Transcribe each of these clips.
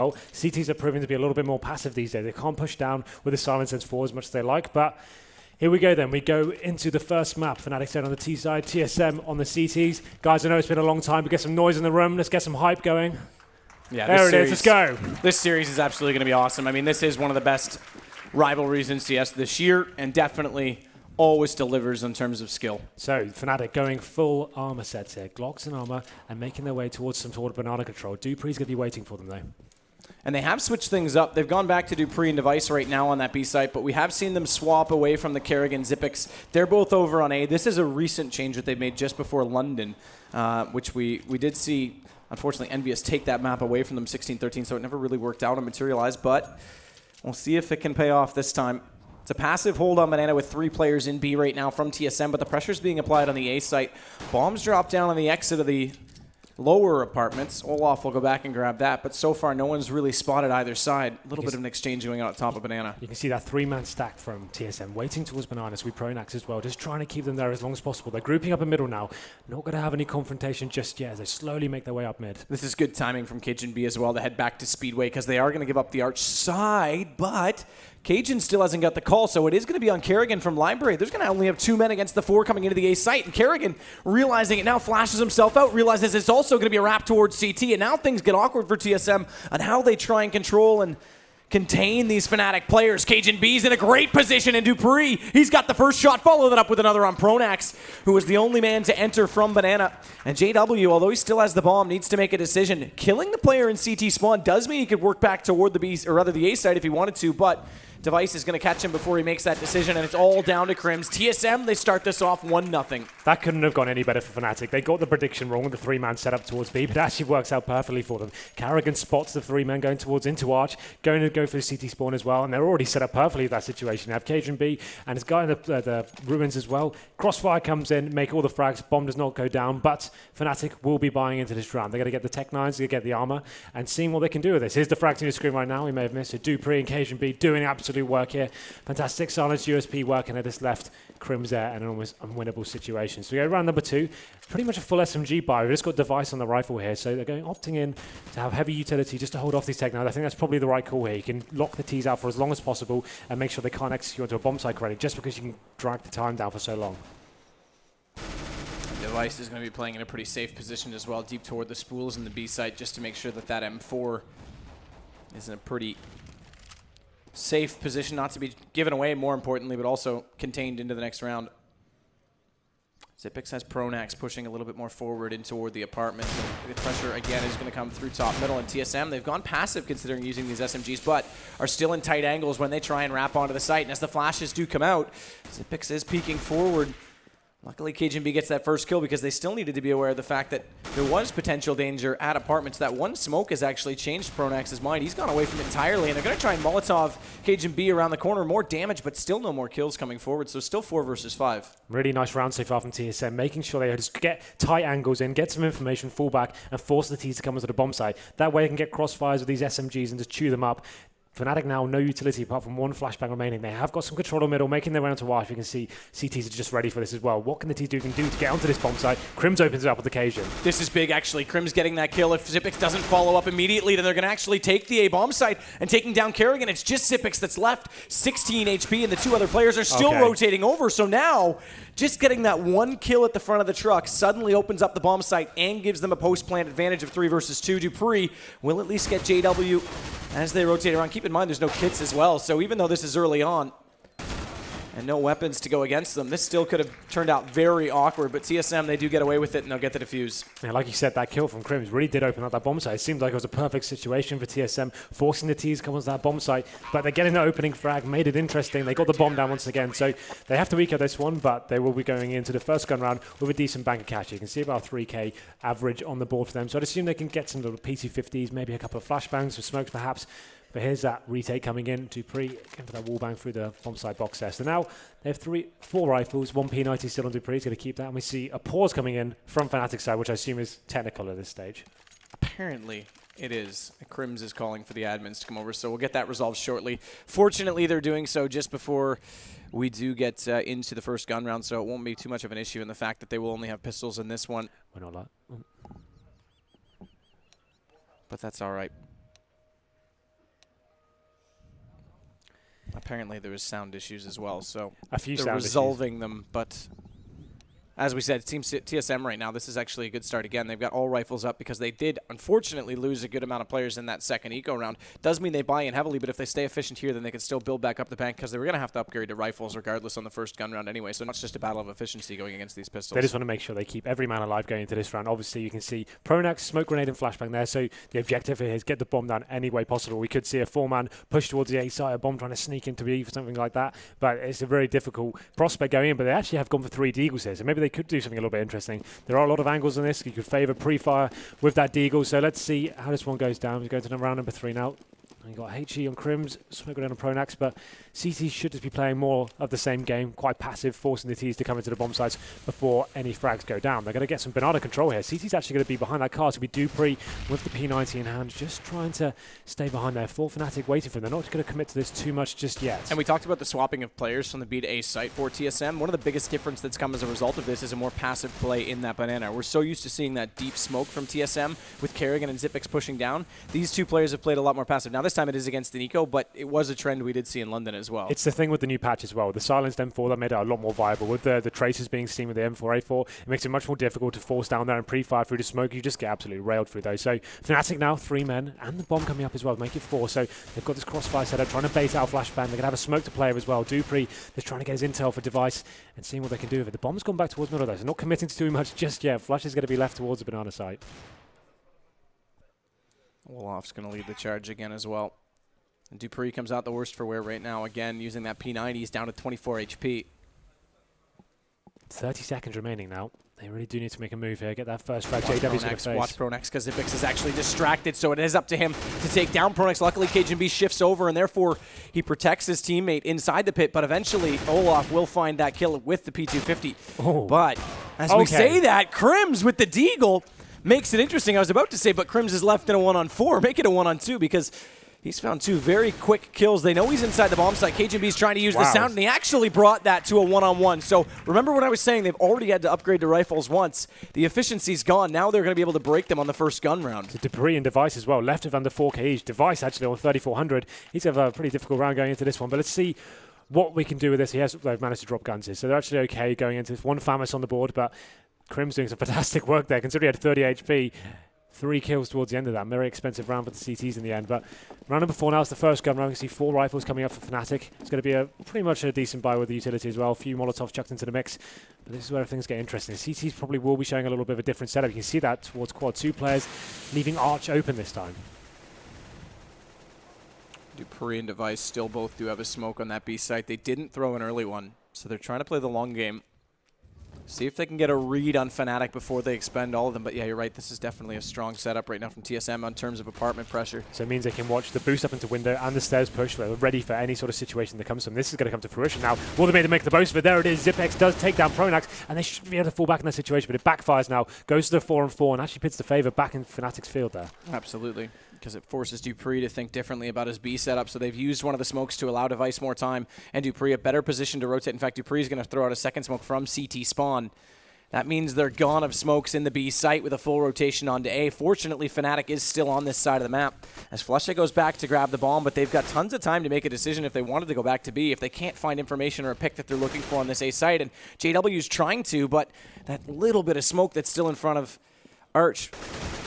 well. CTs are proving to be a little bit more passive these days. They can't push down with the silencers for as much as they like, but here we go then. We go into the first map. Fnatic set on the T side, TSM on the CTs. Guys, I know it's been a long time, but get some noise in the room. Let's get some hype going. Yeah, there it is. Let's go. This series is absolutely going to be awesome. I mean, this is one of the best rivalries in CS this year, and definitely always delivers in terms of skill. So Fnatic going full armor sets here. Glocks and armor and making their way towards some sort of banana control. Dupree's going to be waiting for them though. And they have switched things up. They've gone back to Dupree and Device right now on that B site, but we have seen them swap away from the Kerrigan Zippix. They're both over on A. This is a recent change that they made just before London, which we did see, unfortunately, Envious take that map away from them 16-13, so it never really worked out and materialized, but we'll see if it can pay off this time. It's a passive hold on Banana with 3 players in B right now from TSM, but the pressure's being applied on the A site. Bombs drop down on the exit of the lower apartments. Olaf will go back and grab that, but so far no one's really spotted either side. A little bit of an exchange going on at top of Banana. You can see that 3-man stack from TSM waiting towards Bananas with Pronax as well, just trying to keep them there as long as possible. They're grouping up in middle now. Not going to have any confrontation just yet as they slowly make their way up mid. This is good timing from Cajun B as well to head back to Speedway because they are going to give up the arch side, but Cajun still hasn't got the call, so it is going to be on Kerrigan from Library. There's going to only have 2 men against the 4 coming into the A site, and Kerrigan, realizing it now, flashes himself out, realizes it's also going to be a wrap towards CT, and now things get awkward for TSM on how they try and control and contain these Fnatic players. Cajun B's in a great position, and Dupree, he's got the first shot, follow that up with another on Pronax, who was the only man to enter from Banana. And JW, although he still has the bomb, needs to make a decision. Killing the player in CT spawn does mean he could work back toward the B, or rather the A side if he wanted to, but Device is going to catch him before he makes that decision, and it's all down to Crims. TSM, they start this off 1-0. That couldn't have gone any better for Fnatic. They got the prediction wrong with the 3-man setup towards B, but it actually works out perfectly for them. Kerrigan spots the 3 men going towards into Arch, going to go for the CT spawn as well, and they're already set up perfectly for that situation. They have Cajun B and his guy in the ruins as well. Crossfire comes in, make all the frags, bomb does not go down, but Fnatic will be buying into this round. They're going to get the Tech 9s, they're going to get the armor, and seeing what they can do with this. Here's the frags on your screen right now. We may have missed it. Dupree and Cajun B doing absolute work here. Fantastic silence USP working at this left. Crims there and an almost unwinnable situation. So we go round number 2. Pretty much a full SMG buy. We've just got Device on the rifle here, so they're opting in to have heavy utility just to hold off these Tech 9s. I think that's probably the right call here. You can lock the T's out for as long as possible and make sure they can't execute onto a bomb site correctly just because you can drag the time down for so long. Device is going to be playing in a pretty safe position as well, deep toward the spools in the B site, just to make sure that that M4 is in a pretty safe position, not to be given away, more importantly, but also contained into the next round. Zippix has Pronax pushing a little bit more forward in toward the apartment. And the pressure, again, is going to come through top middle. And TSM, they've gone passive considering using these SMGs, but are still in tight angles when they try and wrap onto the site. And as the flashes do come out, Zippix is peeking forward. Luckily, Cajun B gets that first kill because they still needed to be aware of the fact that there was potential danger at apartments. That one smoke has actually changed Pronax's mind. He's gone away from it entirely, and they're going to try and Molotov Cajun B around the corner. More damage, but still no more kills coming forward, so still 4 versus 5. Really nice round so far from TSM, making sure they just get tight angles in, get some information, fall back, and force the T's to come into the bomb site. That way they can get crossfires with these SMGs and just chew them up. Fnatic now, no utility apart from 1 flashbang remaining. They have got some control in the middle, making their way onto Arch. You can see CTs are just ready for this as well. What can the T's do to get onto this bomb site? Crims opens it up with occasion. This is big, actually. Crims getting that kill. If Zippix doesn't follow up immediately, then they're going to actually take the A bomb site and taking down Kerrigan. It's just Zippix that's left. 16 HP, and the 2 other players are still rotating over. So now, just getting that 1 kill at the front of the truck suddenly opens up the bomb site and gives them a post-plant advantage of 3 versus 2. Dupree will at least get JW as they rotate around. Keep in mind, there's no kits as well, so even though this is early on and no weapons to go against them, this still could have turned out very awkward, but TSM, they do get away with it, and they'll get the defuse. Yeah, like you said, that kill from Crims really did open up that bomb site. It seemed like it was a perfect situation for TSM, forcing the T's to come onto that bomb site, but they're getting the opening frag, made it interesting. They got the bomb down once again, so they have to eco this one, but they will be going into the first gun round with a decent bank of cash. You can see about 3k average on the board for them, so I'd assume they can get some little PT50s, maybe a couple of flashbangs with smokes perhaps. But here's that retake coming in. Dupree going for that wall bang through the bomb side box there. So now they have 4 rifles, 1 P90 still on Dupree. He's going to keep that. And we see a pause coming in from Fnatic side, which I assume is technical at this stage. Apparently it is. Crims is calling for the admins to come over, so we'll get that resolved shortly. Fortunately, they're doing so just before we do get into the first gun round, so it won't be too much of an issue in the fact that they will only have pistols in this one. We're not like. But that's all right. Apparently there was sound issues as well, so A few they're sound resolving them, but as we said, Team TSM right now, this is actually a good start again. They've got all rifles up because they did, unfortunately, lose a good amount of players in that second eco round. Does mean they buy in heavily, but if they stay efficient here, then they can still build back up the bank because they were going to have to upgrade to rifles regardless on the first gun round anyway. So it's just a battle of efficiency going against these pistols. They just want to make sure they keep every man alive going into this round. Obviously, you can see Pronax, smoke grenade, and flashbang there. So the objective here is get the bomb down any way possible. We could see a 4-man push towards the A site, a bomb trying to sneak into B for something like that. But it's a very difficult prospect going in. But they actually have gone for 3 deagles here, so maybe they could do something a little bit interesting. There are a lot of angles on this. You could favour pre-fire with that deagle. So let's see how this one goes down. We're going to round number 3 now. You got HE on Crims, smoke grenade on Pronax, but CT should just be playing more of the same game, quite passive, forcing the Ts to come into the bomb sites before any frags go down. They're going to get some banana control here. CT's actually going to be behind that car, so we Dupree with the P90 in hand, just trying to stay behind there. Full Fnatic waiting for them. They're not going to commit to this too much just yet. And we talked about the swapping of players from the B to A site for TSM. One of the biggest difference that's come as a result of this is a more passive play in that banana. We're so used to seeing that deep smoke from TSM with Karrigan and Xyp9x pushing down. These two players have played a lot more passive. Now this time it is against the Nico, but it was a trend we did see in London as well. It's the thing with the new patch as well. The silenced M4 that made it a lot more viable. With the traces being seen with the M4A4, it makes it much more difficult to force down there and pre-fire through the smoke. You just get absolutely railed through those. So Fnatic now 3 men and the bomb coming up as well, make it 4. So they've got this crossfire setup, trying to bait out flashbang. They're going to have a smoke to play with as well. Dupree is trying to get his intel for device and seeing what they can do with it. The bomb's gone back towards middle though, so not committing to too much just yet. Flash is going to be left towards the banana site. Olaf's going to lead the charge again as well. And Dupree comes out the worst for wear right now. Again, using that P90, he's down to 24 HP. 30 seconds remaining now. They really do need to make a move here. Get that first frag. JW's going to face. Watch Pronax because Xyp9x is actually distracted, so it is up to him to take down Pronax. Luckily, KGB shifts over, and therefore he protects his teammate inside the pit. But eventually, Olaf will find that kill with the P250. Oh. But as we say that, Crims with the deagle makes it interesting. I was about to say, but Crims is left in a 1-on-4. Make it a 1-on-2 because he's found 2 very quick kills. They know he's inside the bomb site. KGB's trying to use the sound, and he actually brought that to a 1-on-1. So remember what I was saying, they've already had to upgrade to rifles once. The efficiency's gone. Now they're going to be able to break them on the first gun round. So Dupree and Device as well, left with under 4k each. Device actually on 3,400. He's have a pretty difficult round going into this one, but let's see what we can do with this. They've managed to drop guns here, so they're actually okay going into this. 1 Famus on the board, but Crim's doing some fantastic work there, considering he had 30 HP. 3 kills towards the end of that. Very expensive round for the CTs in the end. But round number 4 now is the first gun round. You can see 4 rifles coming up for Fnatic. It's going to be pretty much a decent buy with the utility as well. A few Molotovs chucked into the mix. But this is where things get interesting. CTs probably will be showing a little bit of a different setup. You can see that towards quad 2 players, leaving Arch open this time. Dupree and Device still both do have a smoke on that B site. They didn't throw an early one, so they're trying to play the long game. See if they can get a read on Fnatic before they expend all of them. But yeah, you're right. This is definitely a strong setup right now from TSM in terms of apartment pressure. So it means they can watch the boost up into window and the stairs push. They're ready for any sort of situation that comes from. This is going to come to fruition now. Will they make the most of it? There it is. Xyp9x does take down Pronax, and they should be able to fall back in that situation. But it backfires now. Goes to the 4-on-4 and actually pits the favor back in Fnatic's field there. Absolutely. Because it forces Dupree to think differently about his B setup. So they've used one of the smokes to allow Device more time, and Dupree a better position to rotate. In fact, Dupree is going to throw out a second smoke from CT spawn. That means they're gone of smokes in the B site with a full rotation onto A. Fortunately, Fnatic is still on this side of the map as Flusha goes back to grab the bomb, but they've got tons of time to make a decision if they wanted to go back to B, if they can't find information or a pick that they're looking for on this A site. And JW's trying to, but that little bit of smoke that's still in front of Arch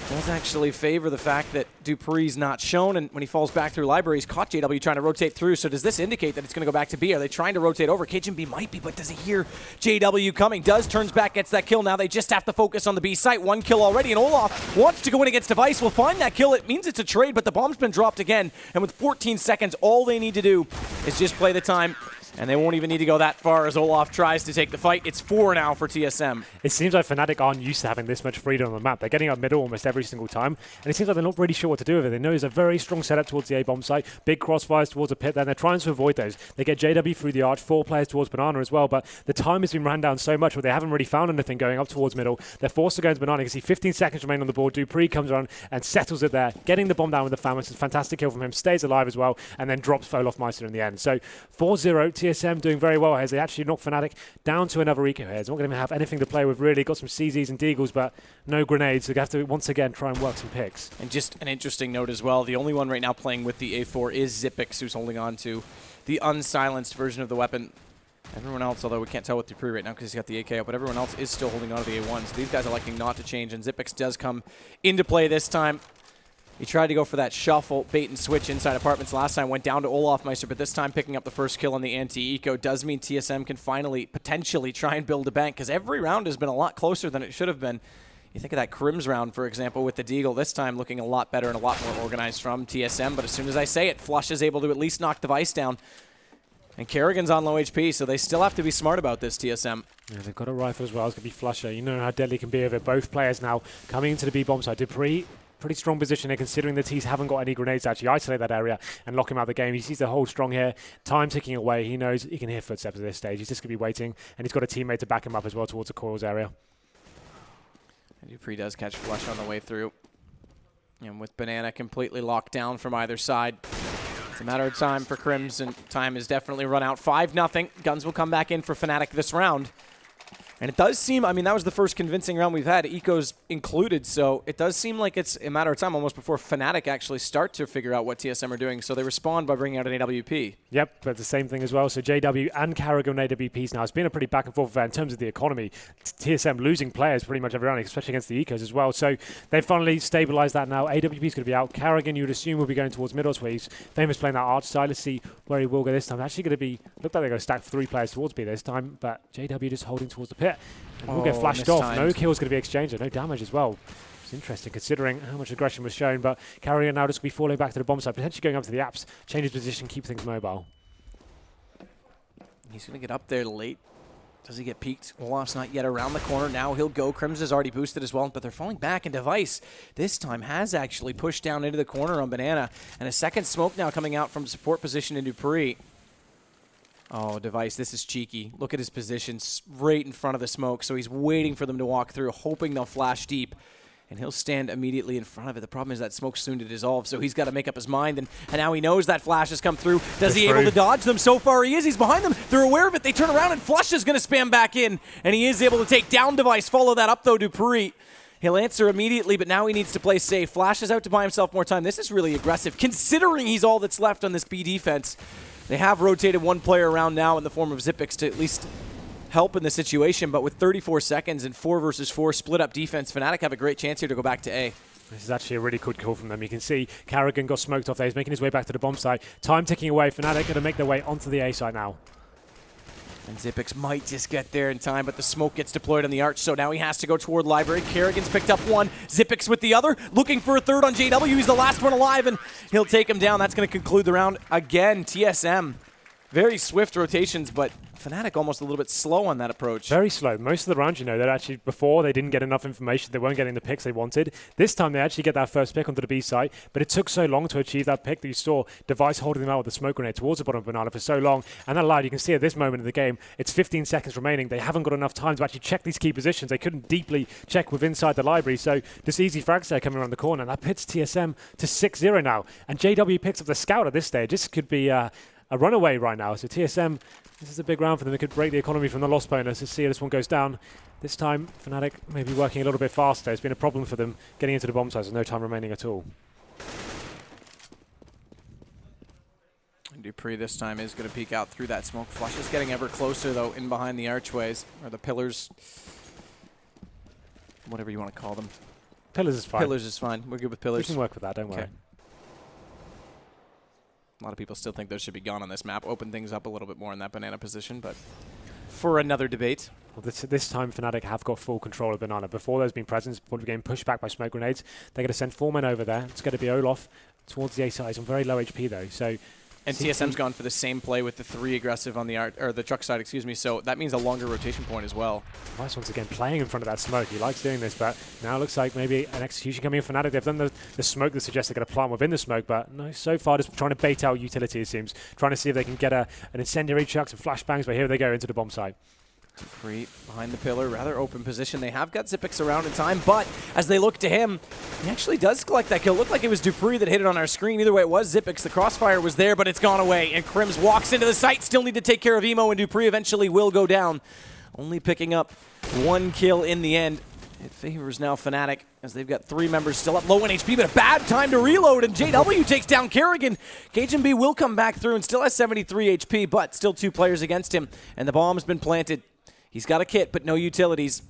does actually favor the fact that Dupree's not shown, and when he falls back through library, he's caught JW trying to rotate through. So does this indicate that it's going to go back to B? Are they trying to rotate over? KGB might be, but does he hear JW coming? Turns back, gets that kill. Now they just have to focus on the B site. 1 kill already, and Olaf wants to go in against Device. Will find that kill. It means it's a trade, but the bomb's been dropped again, and with 14 seconds, all they need to do is just play the time. And they won't even need to go that far as Olaf tries to take the fight. It's 4 now for TSM. It seems like Fnatic aren't used to having this much freedom on the map. They're getting up middle almost every single time, and it seems like they're not really sure what to do with it. They know there's a very strong setup towards the A-bomb site, big crossfires towards the pit, then they're trying to avoid those. They get JW through the arch, 4 players towards Banana as well, but the time has been ran down so much where they haven't really found anything going up towards middle. They're forced to go into Banana. You can see 15 seconds remain on the board. Dupree comes around and settles it there, getting the bomb down with the Famus. It's a fantastic kill from him, stays alive as well, and then drops Olafmeister in the end. So 4-0, TSM doing very well as they actually knock Fnatic down to another eco here. It's not going to have anything to play with really. Got some CZs and Deagles, but no grenades. So they have to once again try and work some picks. And just an interesting note as well, the only one right now playing with the A4 is Xyp9x, who's holding on to the unsilenced version of the weapon. Everyone else, although we can't tell with Dupree right now because he's got the AK out, but everyone else is still holding on to the A1. So these guys are electing not to change, and Xyp9x does come into play this time. He tried to go for that shuffle, bait and switch inside apartments last time, went down to Olofmeister, but this time picking up the first kill on the anti-eco does mean TSM can finally, potentially try and build a bank, because every round has been a lot closer than it should have been. You think of that Crims round, for example, with the Deagle, this time looking a lot better and a lot more organized from TSM, but as soon as I say it, Flush is able to at least knock Device down. And Kerrigan's on low HP, so they still have to be smart about this, TSM. Yeah, they've got a rifle as well. It's going to be Flusher. You know how deadly it can be of it. Both players now coming into the B-bomb side. Dupree, pretty strong position here, considering the T's haven't got any grenades to actually isolate that area and lock him out of the game. He sees the hold strong here. Time ticking away. He knows he can hear footsteps at this stage. He's just going to be waiting, and he's got a teammate to back him up as well towards the coils area. And Dupree does catch Flush on the way through. And with Banana completely locked down from either side, it's a matter of time for Crims, and time has definitely run out. 5-0. Guns will come back in for Fnatic this round. And it does seem, I mean, that was the first convincing round we've had, Eco's included, so it does seem like it's a matter of time almost before Fnatic actually start to figure out what TSM are doing, so they respond by bringing out an AWP. Yep, but the same thing as well. So JW and Carrigan AWPs now. It's been a pretty back and forth in terms of the economy. TSM losing players pretty much every round, especially against the Ecos as well. So they've finally stabilized that now. AWP's going to be out. Carrigan, you'd assume, will be going towards middle, where he's famous playing that arch side. Let's see where he will go this time. Actually going to be, looked like they're going to stack 3 players towards B this time, but JW just holding towards the pit. And we'll get flashed off. No kills going to be exchanged, no damage as well. It's interesting considering how much aggression was shown, but Carrigan now just going to be falling back to the bomb side, potentially going up to the apps, change his position, keep things mobile. He's going to get up there late. Does he get peeked? Olaf's not yet around the corner. Now he'll go. Crims is already boosted as well, but they're falling back, and Device this time has actually pushed down into the corner on Banana, and a second smoke now coming out from support position in Dupree. Oh, Device, this is cheeky. Look at his position right in front of the smoke, so he's waiting for them to walk through, hoping they'll flash deep, and he'll stand immediately in front of it. The problem is that smoke's soon to dissolve, so he's got to make up his mind, and now he knows that flash has come through. Does he able to dodge them? So far he is. He's behind them. They're aware of it. They turn around, and Flush is going to spam back in, and he is able to take down Device. Follow that up, though, Dupree. He'll answer immediately, but now he needs to play safe. Flash is out to buy himself more time. This is really aggressive, considering he's all that's left on this B defense. They have rotated one player around now in the form of Xyp9x to at least help in the situation, but with 34 seconds and 4 versus 4 split up defense, Fnatic have a great chance here to go back to A. This is actually a really good call from them. You can see Carrigan got smoked off there. He's making his way back to the bomb site. Time ticking away. Fnatic going to make their way onto the A site now. And Xyp9x might just get there in time, but the smoke gets deployed on the arch, so now he has to go toward Library. Carrigan's picked up one, Xyp9x with the other, looking for a third on JW. He's the last one alive, and he'll take him down. That's going to conclude the round. Again, TSM, very swift rotations, but Fnatic almost a little bit slow on that approach. Very slow. Most of the rounds, you know, that actually before they didn't get enough information. They weren't getting the picks they wanted. This time they actually get that first pick onto the B site, but it took so long to achieve that pick that you saw Device holding them out with the smoke grenade towards the bottom of Banana for so long. And that allowed, you can see at this moment in the game, it's 15 seconds remaining. They haven't got enough time to actually check these key positions. They couldn't deeply check with inside the library. So this easy frags there coming around the corner. And that pits TSM to 6-0 now. And JW picks up the scout at this stage. This could be a runaway right now. So TSM, this is a big round for them. They could break the economy from the lost bonus. Let's see how this one goes down. This time, Fnatic may be working a little bit faster. It's been a problem for them getting into the bomb sites with no time remaining at all. Dupree this time is going to peek out through that smoke. Flush is getting ever closer, though, in behind the archways, or the pillars, whatever you want to call them. Pillars is fine. Pillars is fine. We're good with pillars. We can work with that, don't worry. A lot of people still think those should be gone on this map. Open things up a little bit more in that Banana position, but for another debate. Well, this time Fnatic have got full control of Banana. Before there's been presence, getting pushed back by smoke grenades. They're going to send 4 men over there. It's going to be Olaf towards the A side. He's on very low HP though, so. And TSM's gone for the same play with the 3 aggressive on the the truck side, excuse me. So that means a longer rotation point as well. Device once again playing in front of that smoke. He likes doing this, but now it looks like maybe an execution coming in for Fnatic. They've done the smoke that suggests they're going to plant within the smoke, but no, so far just trying to bait out utility, it seems. Trying to see if they can get an incendiary chuck, some flashbangs, but here they go into the bomb site. Dupree behind the pillar, rather open position. They have got Xyp9x around in time, but as they look to him, he actually does collect that kill. It looked like it was Dupree that hit it on our screen. Either way, it was Xyp9x. The crossfire was there, but it's gone away, and Crims walks into the site. Still need to take care of Emo, and Dupree eventually will go down. Only picking up 1 kill in the end. It favors now Fnatic as they've got 3 members still up low in HP, but a bad time to reload, and JW takes down Kerrigan. cajunb will come back through and still has 73 HP, but still 2 players against him, and the bomb's been planted. He's got a kit, but no utilities.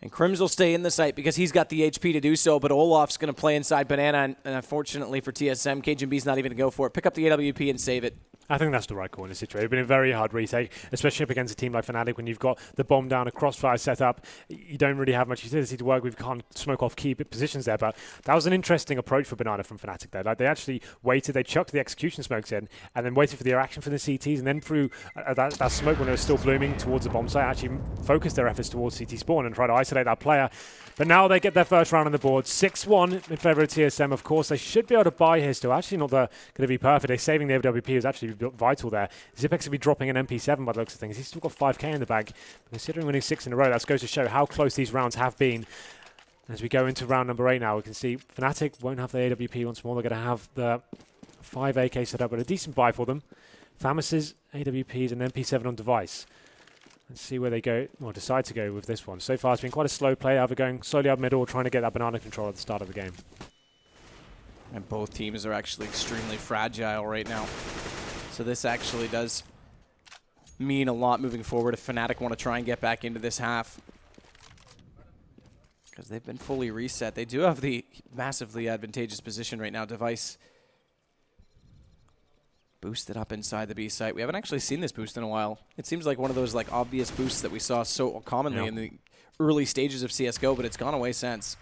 And Crims will stay in the site because he's got the HP to do so, but Olaf's going to play inside Banana, and unfortunately for TSM, cajunb's not even going to go for it. Pick up the AWP and save it. I think that's the right call in this situation. It's been a very hard retake, especially up against a team like Fnatic when you've got the bomb down, a crossfire set up. You don't really have much utility to work with. You can't smoke off key positions there, but that was an interesting approach for Banana from Fnatic there. Like, they actually waited, they chucked the execution smokes in, and then waited for the reaction from the CTs, and then through that smoke when it was still blooming towards the bomb site, actually focused their efforts towards CT spawn and try to isolate that player. But now they get their first round on the board. 6-1 in favor of TSM. Of course, they should be able to buy here still. Actually, not going to be perfect. They're saving the AWP is actually vital there. Zipex will be dropping an MP7 by the looks of things. He's still got 5k in the bag. But considering winning 6 in a row, that goes to show how close these rounds have been. As we go into round number 8 now, we can see Fnatic won't have the AWP once more. They're going to have the 5 AK set up, but a decent buy for them. Famus's AWPs and MP7 on device. Let's see where they go, or decide to go with this one. So far, it's been quite a slow play, either going slowly up middle or trying to get that banana control at the start of the game. And both teams are actually extremely fragile right now. So this actually does mean a lot moving forward if Fnatic want to try and get back into this half. Because they've been fully reset. They do have the massively advantageous position right now. Device boosted up inside the B site. We haven't actually seen this boost in a while. It seems like one of those like obvious boosts that we saw so commonly in the early stages of CSGO, but it's gone away since.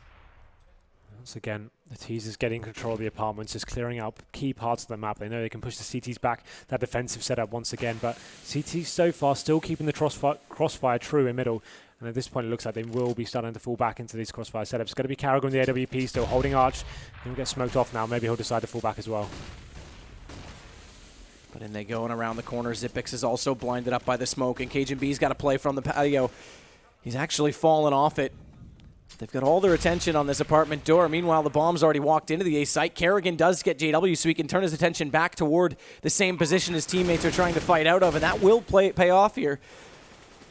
Once again, the Tees is getting control of the apartments, just clearing up key parts of the map. They know they can push the CTs back, that defensive setup once again, but CTs so far still keeping the crossfire true in middle. And at this point, it looks like they will be starting to fall back into these crossfire setups. It's going to be Karrigan, the AWP, still holding Arch. He'll get smoked off now. Maybe he'll decide to fall back as well. But in they go, and around the corner, Zipex is also blinded up by the smoke, and cajunb's got to play from the patio. He's actually fallen off it. They've got all their attention on this apartment door. Meanwhile, the bomb's already walked into the A site. Karrigan does get JW, so he can turn his attention back toward the same position his teammates are trying to fight out of, and that will pay off here.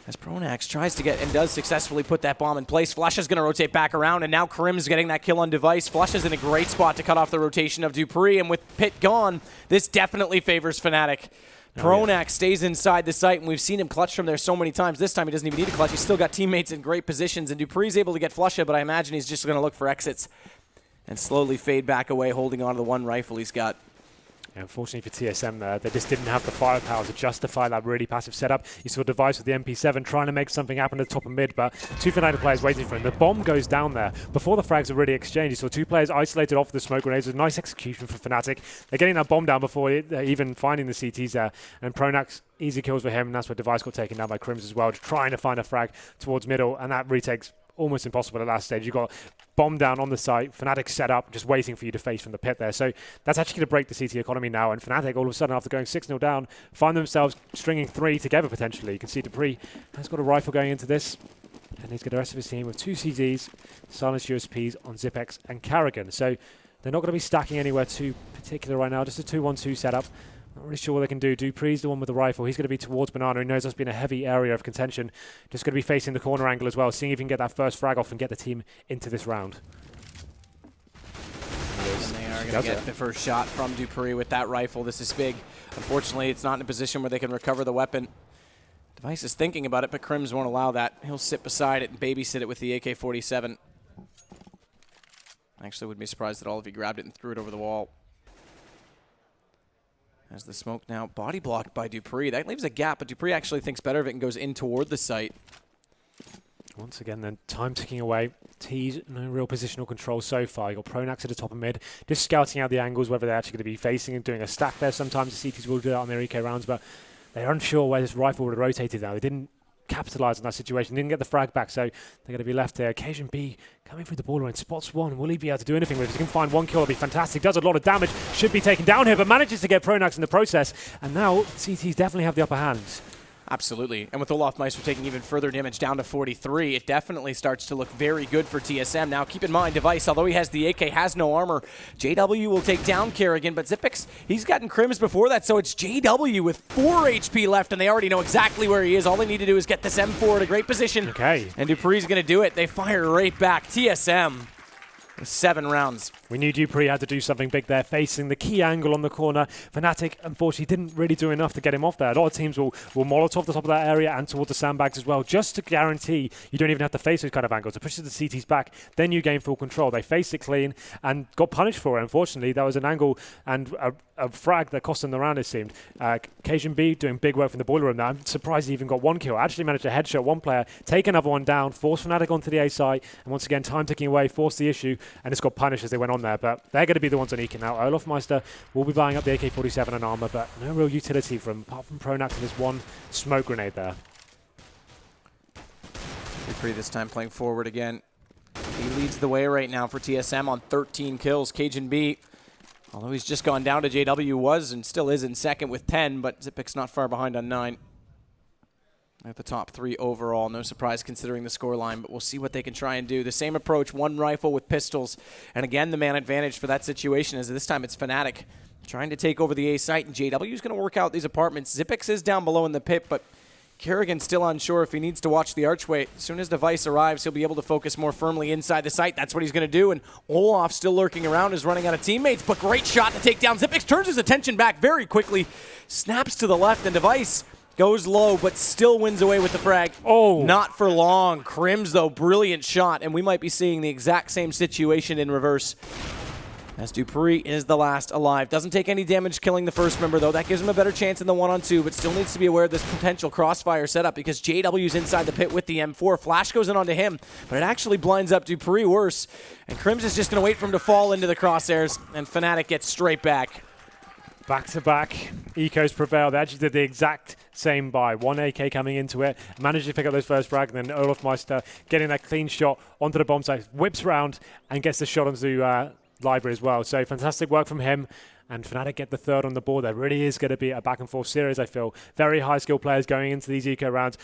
As Pronax tries to get and does successfully put that bomb in place. Flush is going to rotate back around, and now Krim's getting that kill on device. Flush is in a great spot to cut off the rotation of dupreeh, and with Pit gone, this definitely favors Fnatic. Pronax stays inside the site, and we've seen him clutch from there so many times. This time he doesn't even need a clutch. He's still got teammates in great positions, and dupreeh's able to get Flusha, but I imagine he's just going to look for exits and slowly fade back away, holding on to the one rifle he's got. Unfortunately for TSM there, they just didn't have the firepower to justify that really passive setup. You saw Device with the MP7 trying to make something happen at the top of mid, but 2 Fnatic players waiting for him. The bomb goes down there. Before the frags are really exchanged, you saw 2 players isolated off the smoke grenades. It was a nice execution for Fnatic. They're getting that bomb down before even finding the CTs there. And Pronax, easy kills for him, and that's where Device got taken down by Crims as well, just trying to find a frag towards middle, and that retake's almost impossible at last stage. You've got bomb down on the site, Fnatic set up, just waiting for you to face from the pit there. So that's actually going to break the CT economy now, and Fnatic all of a sudden, after going 6-0 down, find themselves stringing 3 together potentially. You can see dupreeh has got a rifle going into this, and he's got the rest of his team with 2 CTs, silenced USPs on Zipex and Karrigan. So they're not going to be stacking anywhere too particular right now, just a 2-1-2 setup. Not really sure what they can do. dupreeh's the one with the rifle. He's going to be towards Banana. He knows that's been a heavy area of contention. Just going to be facing the corner angle as well, seeing if he can get that first frag off and get the team into this round. And they are going to get the first shot from dupreeh with that rifle. This is big. Unfortunately, it's not in a position where they can recover the weapon. Device is thinking about it, but Crims won't allow that. He'll sit beside it and babysit it with the AK-47. Actually, would be surprised at all if he grabbed it and threw it over the wall. As the smoke now body blocked by dupreeh. That leaves a gap, but dupreeh actually thinks better of it and goes in toward the site. Once again, then, time ticking away. T's no real positional control so far. You've got Pronax at the top of mid, just scouting out the angles, whether they're actually going to be facing and doing a stack there. Sometimes the CTs will do that on their EK rounds, but they're unsure where this rifle would have rotated now. They didn't capitalize on that situation, didn't get the frag back, so they're going to be left there. cajunb coming through the border and spots one. Will he be able to do anything with it? If he can find 1 kill, it'll be fantastic. Does a lot of damage, should be taken down here, but manages to get Pronax in the process. And now CTs definitely have the upper hand. Absolutely. And with Olofmeister taking even further damage down to 43, it definitely starts to look very good for TSM. Now, keep in mind, Device, although he has the AK, has no armor. JW will take down Kerrigan, but Xyp9x, he's gotten Crims before that, so it's JW with 4 HP left, and they already know exactly where he is. All they need to do is get this M4 in a great position. Okay. And Dupree's going to do it. They fire right back. TSM with 7 rounds. We knew Dupree had to do something big there, facing the key angle on the corner. Fnatic, unfortunately, didn't really do enough to get him off there. A lot of teams will Molotov the top of that area and towards the sandbags as well, just to guarantee you don't even have to face those kind of angles. It pushes the CTs back, then you gain full control. They faced it clean and got punished for it, unfortunately. That was an angle and a frag that cost them the round, it seemed. Cajun B doing big work from the boiler room there. I'm surprised he even got 1 kill. Actually managed to headshot 1 player, take another one down, force Fnatic onto the A site, and once again, time ticking away, forced the issue, and it's got punished as they went on there. But they're going to be the ones on eking out. Olofmeister will be buying up the AK-47 and armor, but no real utility apart from Pronax and this 1 smoke grenade there. Dupree this time playing forward again. He leads the way right now for TSM on 13 kills. Cajun B, although he's just gone down to JW, was and still is in second with 10, but Xyp9x not far behind on 9. At the top 3 overall. No surprise considering the scoreline, but we'll see what they can try and do. The same approach, 1 rifle with pistols. And again, the man advantage for that situation is this time it's Fnatic trying to take over the A site, and JW is going to work out these apartments. Xyp9x is down below in the pit, but Kerrigan's still unsure if he needs to watch the archway. As soon as Device arrives, he'll be able to focus more firmly inside the site. That's what he's going to do. And Olaf, still lurking around, is running out of teammates, but great shot to take down. Xyp9x turns his attention back very quickly, snaps to the left, and Device goes low, but still wins away with the frag. Oh. Not for long. Crims, though, brilliant shot, and we might be seeing the exact same situation in reverse. As Dupree is the last alive. Doesn't take any damage killing the first member, though. That gives him a better chance in the 1-on-2, but still needs to be aware of this potential crossfire setup because JW's inside the pit with the M4. Flash goes in onto him, but it actually blinds up Dupree worse. And Crims is just going to wait for him to fall into the crosshairs, and Fnatic gets straight back. Back-to-back, ecos prevail. They actually did the exact same buy. 1 AK coming into it, managed to pick up those first frag, and then Olofmeister getting that clean shot onto the bomb site, whips round and gets the shot onto Library as well. So fantastic work from him. And Fnatic get the 3rd on the board. There really is going to be a back-and-forth series, I feel. Very high-skill players going into these eco rounds.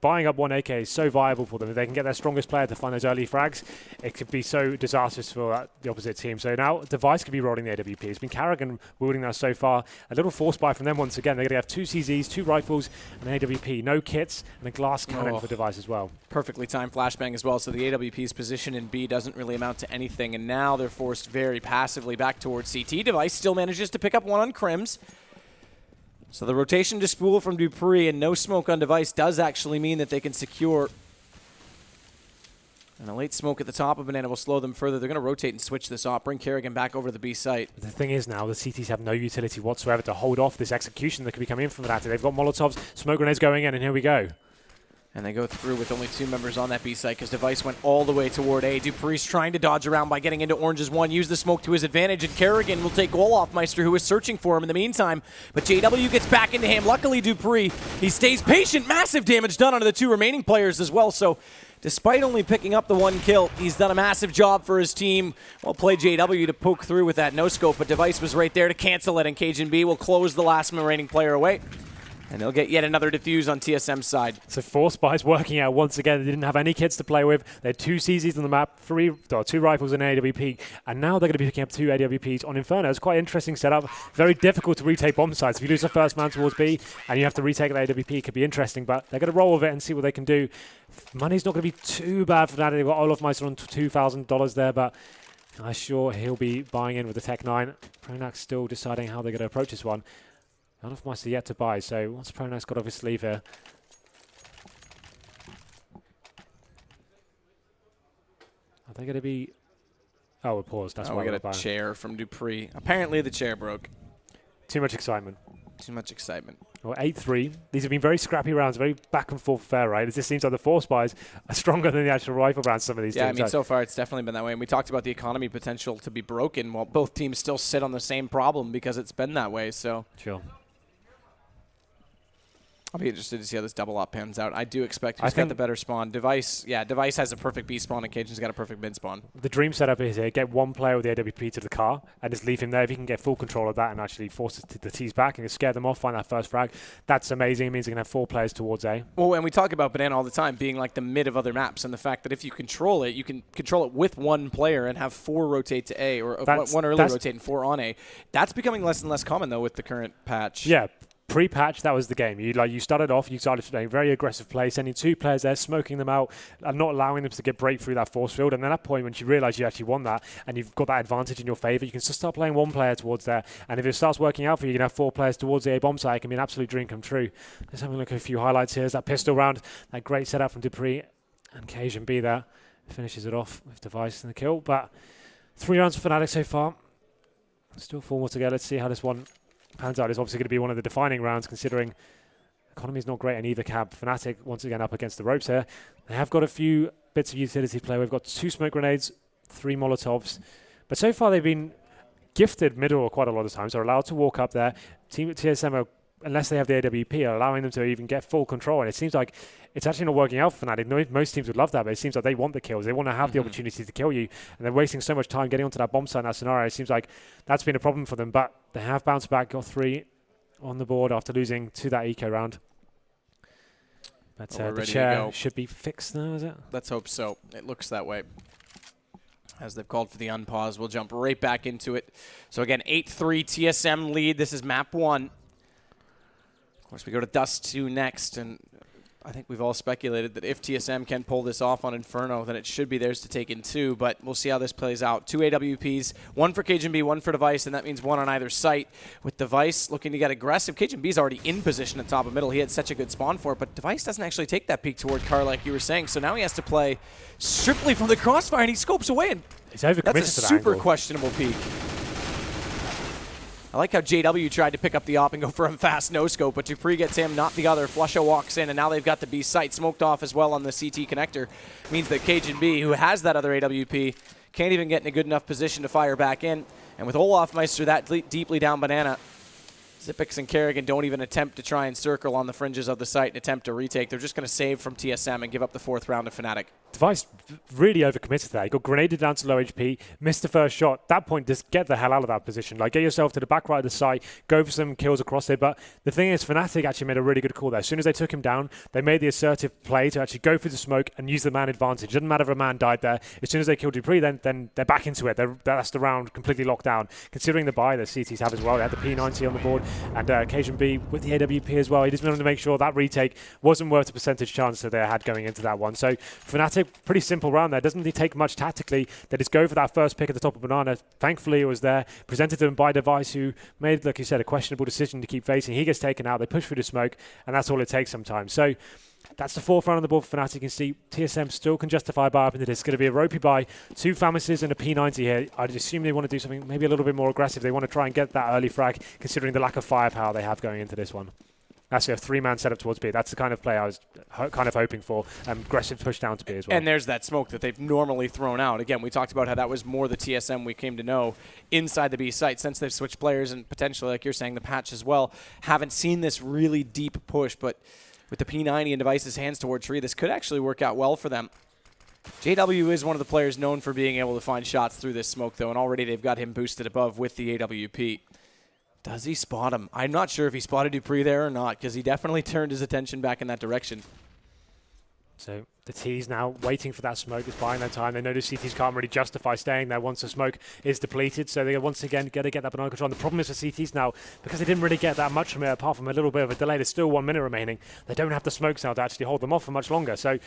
Buying up 1 AK is so viable for them. If they can get their strongest player to find those early frags, it could be so disastrous for the opposite team. So now Device could be rolling the AWP. It's been Kerrigan wielding that so far. A little force buy from them once again. They're going to have 2 CZs, 2 rifles, and an AWP. No kits, and a glass cannon for Device as well. Perfectly timed flashbang as well, so the AWP's position in B doesn't really amount to anything, and now they're forced very passively back towards CT. Device still manages to pick up 1 on Crims. So the rotation to spool from Dupree and no smoke on Device does actually mean that they can secure. And a late smoke at the top of Banana will slow them further. They're going to rotate and switch this off, bring Kerrigan back over to the B site. The thing is now, the CTs have no utility whatsoever to hold off this execution that could be coming in from Fnatic. They've got Molotovs, smoke grenades going in, and here we go. And they go through with only 2 members on that B site because Device went all the way toward A. Dupree's trying to dodge around by getting into Orange's 1, use the smoke to his advantage, and Kerrigan will take Olofmeister, who is searching for him in the meantime. But JW gets back into him. Luckily, Dupree, he stays patient. Massive damage done onto the 2 remaining players as well. So despite only picking up the 1 kill, he's done a massive job for his team. Well played JW to poke through with that no-scope, but Device was right there to cancel it, and Cajun B will close the last remaining player away. And they'll get yet another defuse on TSM's side. So force buys working out once again. They didn't have any kits to play with. They had 2 CZs on the map, 2 rifles and an AWP, and now they're going to be picking up 2 AWPs on Inferno. It's quite an interesting setup. Very difficult to retake bomb sites. If you lose the first man towards B and you have to retake the AWP, it could be interesting, but they're going to roll with it and see what they can do. Money's not going to be too bad for that. They've got Olofmeister on $2,000 there, but I'm sure he'll be buying in with the Tech 9. Pronax still deciding how they're going to approach this one. Olofmeister yet to buy, so what's Pronax got off his sleeve here? Are they going to be... Oh, we're paused. That's why we got a chair from Dupree. Apparently the chair broke. Too much excitement. Too much excitement. Well, 8-3. These have been very scrappy rounds, very back and forth fair, right? It just seems like the force buys are stronger than the actual rifle rounds, some of these teams. Yeah, I mean, so far it's definitely been that way. And we talked about the economy potential to be broken while both teams still sit on the same problem because it's been that way, so... Sure. I'll be interested to see how this double op pans out. I do expect who's got the better spawn. Device has a perfect B spawn, and Cajun's got a perfect mid spawn. The dream setup is here, get one player with the AWP to the car and just leave him there. If he can get full control of that and actually force the T's back and scare them off, find that first frag, that's amazing. It means they can have 4 players towards A. Well, and we talk about Banana all the time being like the mid of other maps, and the fact that if you control it, you can control it with one player and have 4 rotate to A, or one early rotate and 4 on A. That's becoming less and less common, though, with the current patch. Yeah. Pre-patch, that was the game. You started off, you started playing very aggressive play, sending 2 players there, smoking them out, and not allowing them to get break through that force field. And then at that point, when you realise you actually won that, and you've got that advantage in your favour, you can just start playing 1 player towards there. And if it starts working out for you, you can have 4 players towards the A bomb site. It can be an absolute dream come true. Let's have a look at a few highlights here. There's that pistol round, that great setup from Dupree, and Cajun B there finishes it off with Device and the kill. But 3 rounds for Fnatic so far. Still 4 more to go. Let's see how this one pans out. Is obviously going to be one of the defining rounds, considering economy is not great in either camp. Fnatic once again up against the ropes here. They have got a few bits of utility play. We've got 2 smoke grenades, 3 Molotovs, but so far they've been gifted middle quite a lot of times. They're allowed to walk up there. Team TSM are, unless they have the AWP, are allowing them to even get full control. And it seems like it's actually not working out for Fnatic. Most teams would love that, but it seems like they want the kills. They want to have the opportunity to kill you, and they're wasting so much time getting onto that bomb site in that scenario. It seems like that's been a problem for them, but they have bounced back, got 3 on the board after losing to that eco round. But the chair should be fixed now, is it? Let's hope so. It looks that way. As they've called for the unpause, we'll jump right back into it. So again, 8-3 TSM lead. This is map 1. Of course, we go to Dust 2 next, and I think we've all speculated that if TSM can pull this off on Inferno, then it should be theirs to take in 2, but we'll see how this plays out. 2 AWPs, 1 for Cajun B, 1 for Device, and that means 1 on either site. With Device looking to get aggressive, Cajun B's already in position at top of middle. He had such a good spawn for it, but Device doesn't actually take that peek toward Car like you were saying, so now he has to play strictly from the crossfire, and he scopes away, and that's a super questionable peek. I like how JW tried to pick up the op and go for a fast no-scope, but Dupree gets him, not the other. Flusha walks in, and now they've got the B site smoked off as well on the CT connector. Means that Cajun B, who has that other AWP, can't even get in a good enough position to fire back in. And with Olofmeister that deeply down Banana, Xyp9x and Kerrigan don't even attempt to try and circle on the fringes of the site and attempt to retake. They're just going to save from TSM and give up the 4th round to Fnatic. Device really overcommitted there. He got grenaded down to low HP, missed the first shot. At that point, just get the hell out of that position. Like, get yourself to the back right of the site, go for some kills across it. But the thing is, Fnatic actually made a really good call there. As soon as they took him down, they made the assertive play to actually go for the smoke and use the man advantage. It doesn't matter if a man died there. As soon as they killed Dupree, then they're back into it. That's the round completely locked down. Considering the buy that CTs have as well, they had the P90 on the board, and Cajun B with the AWP as well. He just wanted to make sure that retake wasn't worth the percentage chance that they had going into that one. So Fnatic, pretty simple round there. Doesn't really take much tactically. They just go for that first pick at the top of Banana. Thankfully, it was there. Presented to them by Device, who made, like you said, a questionable decision to keep facing. He gets taken out. They push through the smoke, and that's all it takes sometimes. So that's the 4th round on the board for Fnatic. You can see TSM still can justify buy up into this. It's going to be a ropey buy, 2 Famises and a P90 here. I'd assume they want to do something maybe a little bit more aggressive. They want to try and get that early frag, considering the lack of firepower they have going into this one. Actually, a 3-man setup towards B. That's the kind of play I was kind of hoping for. Aggressive push down to B as well. And there's that smoke that they've normally thrown out. Again, we talked about how that was more the TSM we came to know inside the B site. Since they've switched players and potentially, like you're saying, the patch as well, haven't seen this really deep push. But with the P90 and Device's hands toward tree, this could actually work out well for them. JW is one of the players known for being able to find shots through this smoke, though, and already they've got him boosted above with the AWP. Does he spot him? I'm not sure if he spotted Dupree there or not, because he definitely turned his attention back in that direction. So the T's now waiting for that smoke. It's buying their time. They know the CTs can't really justify staying there once the smoke is depleted. So they once again got to get that banana control. And the problem is for CTs now, because they didn't really get that much from it, apart from a little bit of a delay, there's still 1 minute remaining. They don't have the smokes now to actually hold them off for much longer. So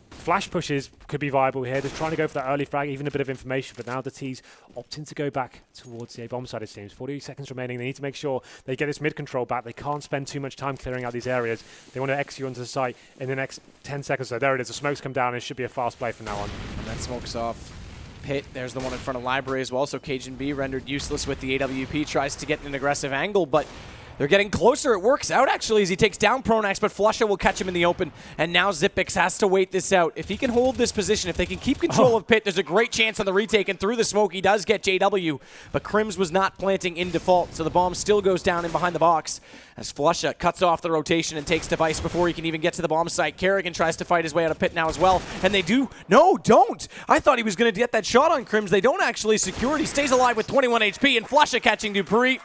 flash pushes could be viable here. Just trying to go for that early frag, even a bit of information. But now the T's opting to go back towards the A-bomb side, it seems. 40 seconds remaining. They need to make sure they get this mid-control back. They can't spend too much time clearing out these areas. They want to execute onto the site in the next 10 seconds. So there it is. The smokes come down, and it should be a fast play from now on. And that smoke's off. Pit, there's the one in front of Library as well. So Cajun B rendered useless with the AWP. Tries to get an aggressive angle, but They're getting closer. It works out, actually, as he takes down Pronax, but Flusha will catch him in the open. And now Xyp9x has to wait this out. If he can hold this position, if they can keep control of Pit, there's a great chance on the retake. And through the smoke, he does get JW. But Crims was not planting in default, so the bomb still goes down in behind the box. As Flusha cuts off the rotation and takes Device before he can even get to the bomb site. Karrigan tries to fight his way out of Pit now as well. And they do. No, don't. I thought he was going to get that shot on Crims. They don't actually secure it. He stays alive with 21 HP, and Flusha catching dupreeh.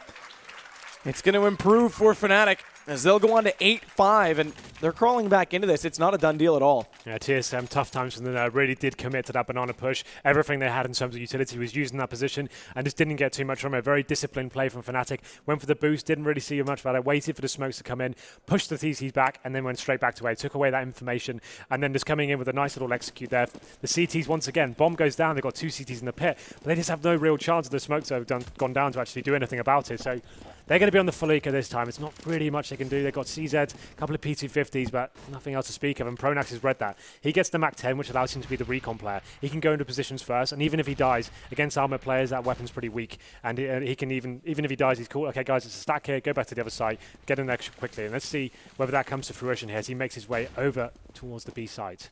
It's going to improve for Fnatic as they'll go on to 8-5, and they're crawling back into this. It's not a done deal at all. Yeah, TSM, tough times from them. Really did commit to that banana push. Everything they had in terms of utility was used in that position and just didn't get too much from it. Very disciplined play from Fnatic. Went for the boost, didn't really see much about it. Waited for the smokes to come in, pushed the TCs back, and then went straight back to A. Took away that information, and then just coming in with a nice little execute there. The CTs, once again, bomb goes down. They've got 2 CTs in the pit, but they just have no real chance of the smokes that have gone down to actually do anything about it. So they're going to be on the full eco this time. It's not really much they can do. They've got CZ, a couple of P250s, but nothing else to speak of. And Pronax has read that. He gets the map 10, which allows him to be the recon player. He can go into positions first, and even if he dies against armor players, that weapon's pretty weak. And he can even if he dies, he's cool. Okay, guys, it's a stack here. Go back to the other side. Get in there quickly. And let's see whether that comes to fruition here as he makes his way over towards the B site.